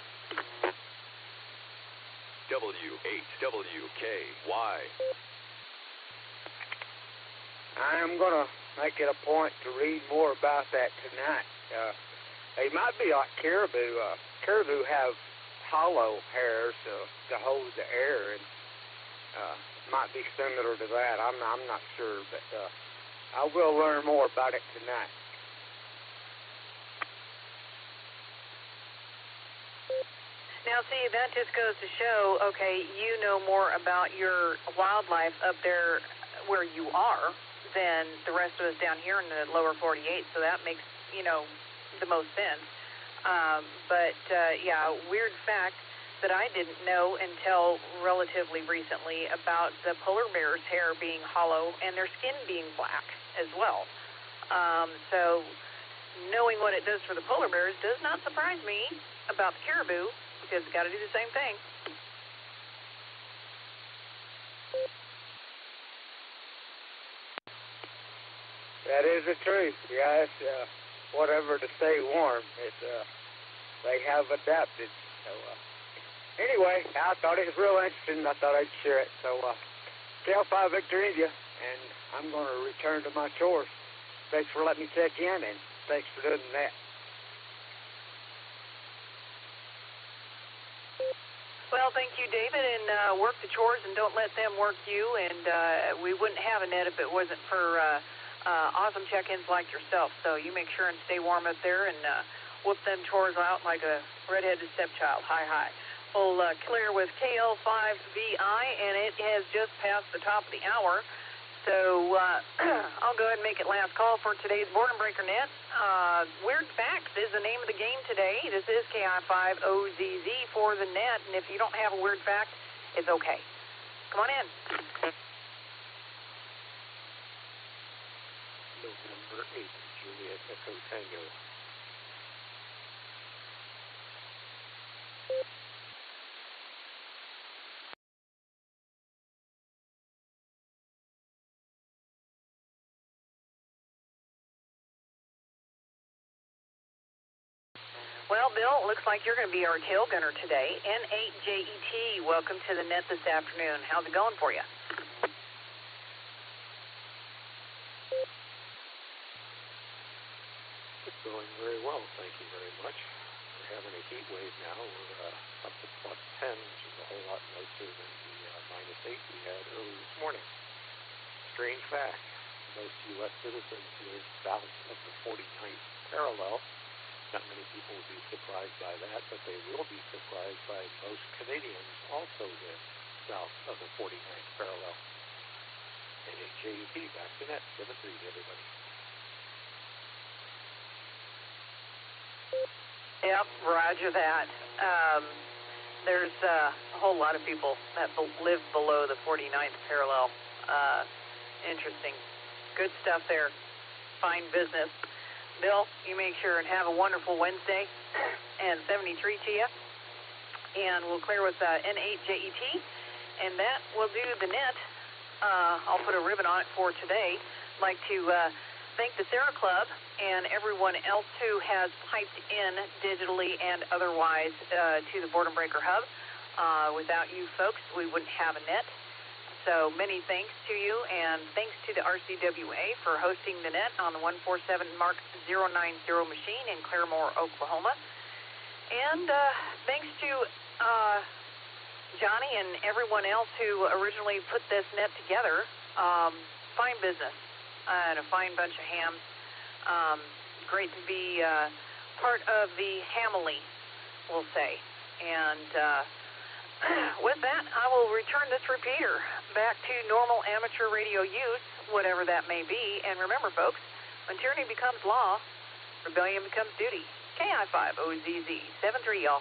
W8WKY. I am going to make it a point to read more about that tonight. They might be like caribou. Caribou have hollow hairs to hold the air, and might be similar to that. I'm not sure, but I will learn more about it tonight. Now, see, that just goes to show, okay, you know more about your wildlife up there where you are than the rest of us down here in the lower 48, so that makes, you know, the most sense. Yeah, weird fact that I didn't know until relatively recently about the polar bear's hair being hollow and their skin being black as well. So knowing what it does for the polar bears does not surprise me about the caribou, because it's got to do the same thing. That is the truth. Yeah, it's whatever to stay warm. It's they have adapted. So anyway, I thought it was real interesting. I thought I'd share it. So KL5 Victor India, and I'm going to return to my chores. Thanks for letting me check in, and thanks for doing that. Well, thank you, David, and work the chores and don't let them work you. And we wouldn't have a net if it wasn't for awesome check-ins like yourself. So you make sure and stay warm up there and whoop them chores out like a redheaded stepchild. Hi. We'll clear with KL5VI, and it has just passed the top of the hour. So I'll go ahead and make it last call for today's Boredom Breaker Net. Weird Facts is the name of the game today. This is KI5OZZ for the net, and if you don't have a weird fact, it's okay. Come on in. November 8th, Juliet Echo Tango. Well, Bill, it looks like you're going to be our tail gunner today. N8JET, welcome to the net this afternoon. How's it going for you? It's going very well, thank you very much. We're having a heat wave now. We're up to plus 10, which is a whole lot nicer than the minus 8 we had early this morning. Strange fact, most U.S. citizens live south of the 49th parallel. Not many people will be surprised by that, but they will be surprised by most Canadians also live south of the 49th parallel. N8JET, back to net. 7-3 to everybody. Yep, roger that. There's a whole lot of people that live below the 49th parallel. Interesting. Good stuff there. Fine business. Bill, you make sure and have a wonderful Wednesday, and 73 to you. And we'll clear with N8JET, and that will do the net. I'll put a ribbon on it for today. I'd like to thank the SARA Club and everyone else who has piped in digitally and otherwise to the Boredom Breaker Hub. Without you folks, we wouldn't have a net. So many thanks to you, and thanks to the RCWA for hosting the net on the 147 Mark 090 machine in Claremore, Oklahoma. And thanks to Johnny and everyone else who originally put this net together. Fine business and a fine bunch of hams. Great to be part of the family, we'll say. And with that, I will return this repeater back to normal amateur radio use, whatever that may be. And remember, folks, when tyranny becomes law, rebellion becomes duty. KI5OZZ 7-3, y'all.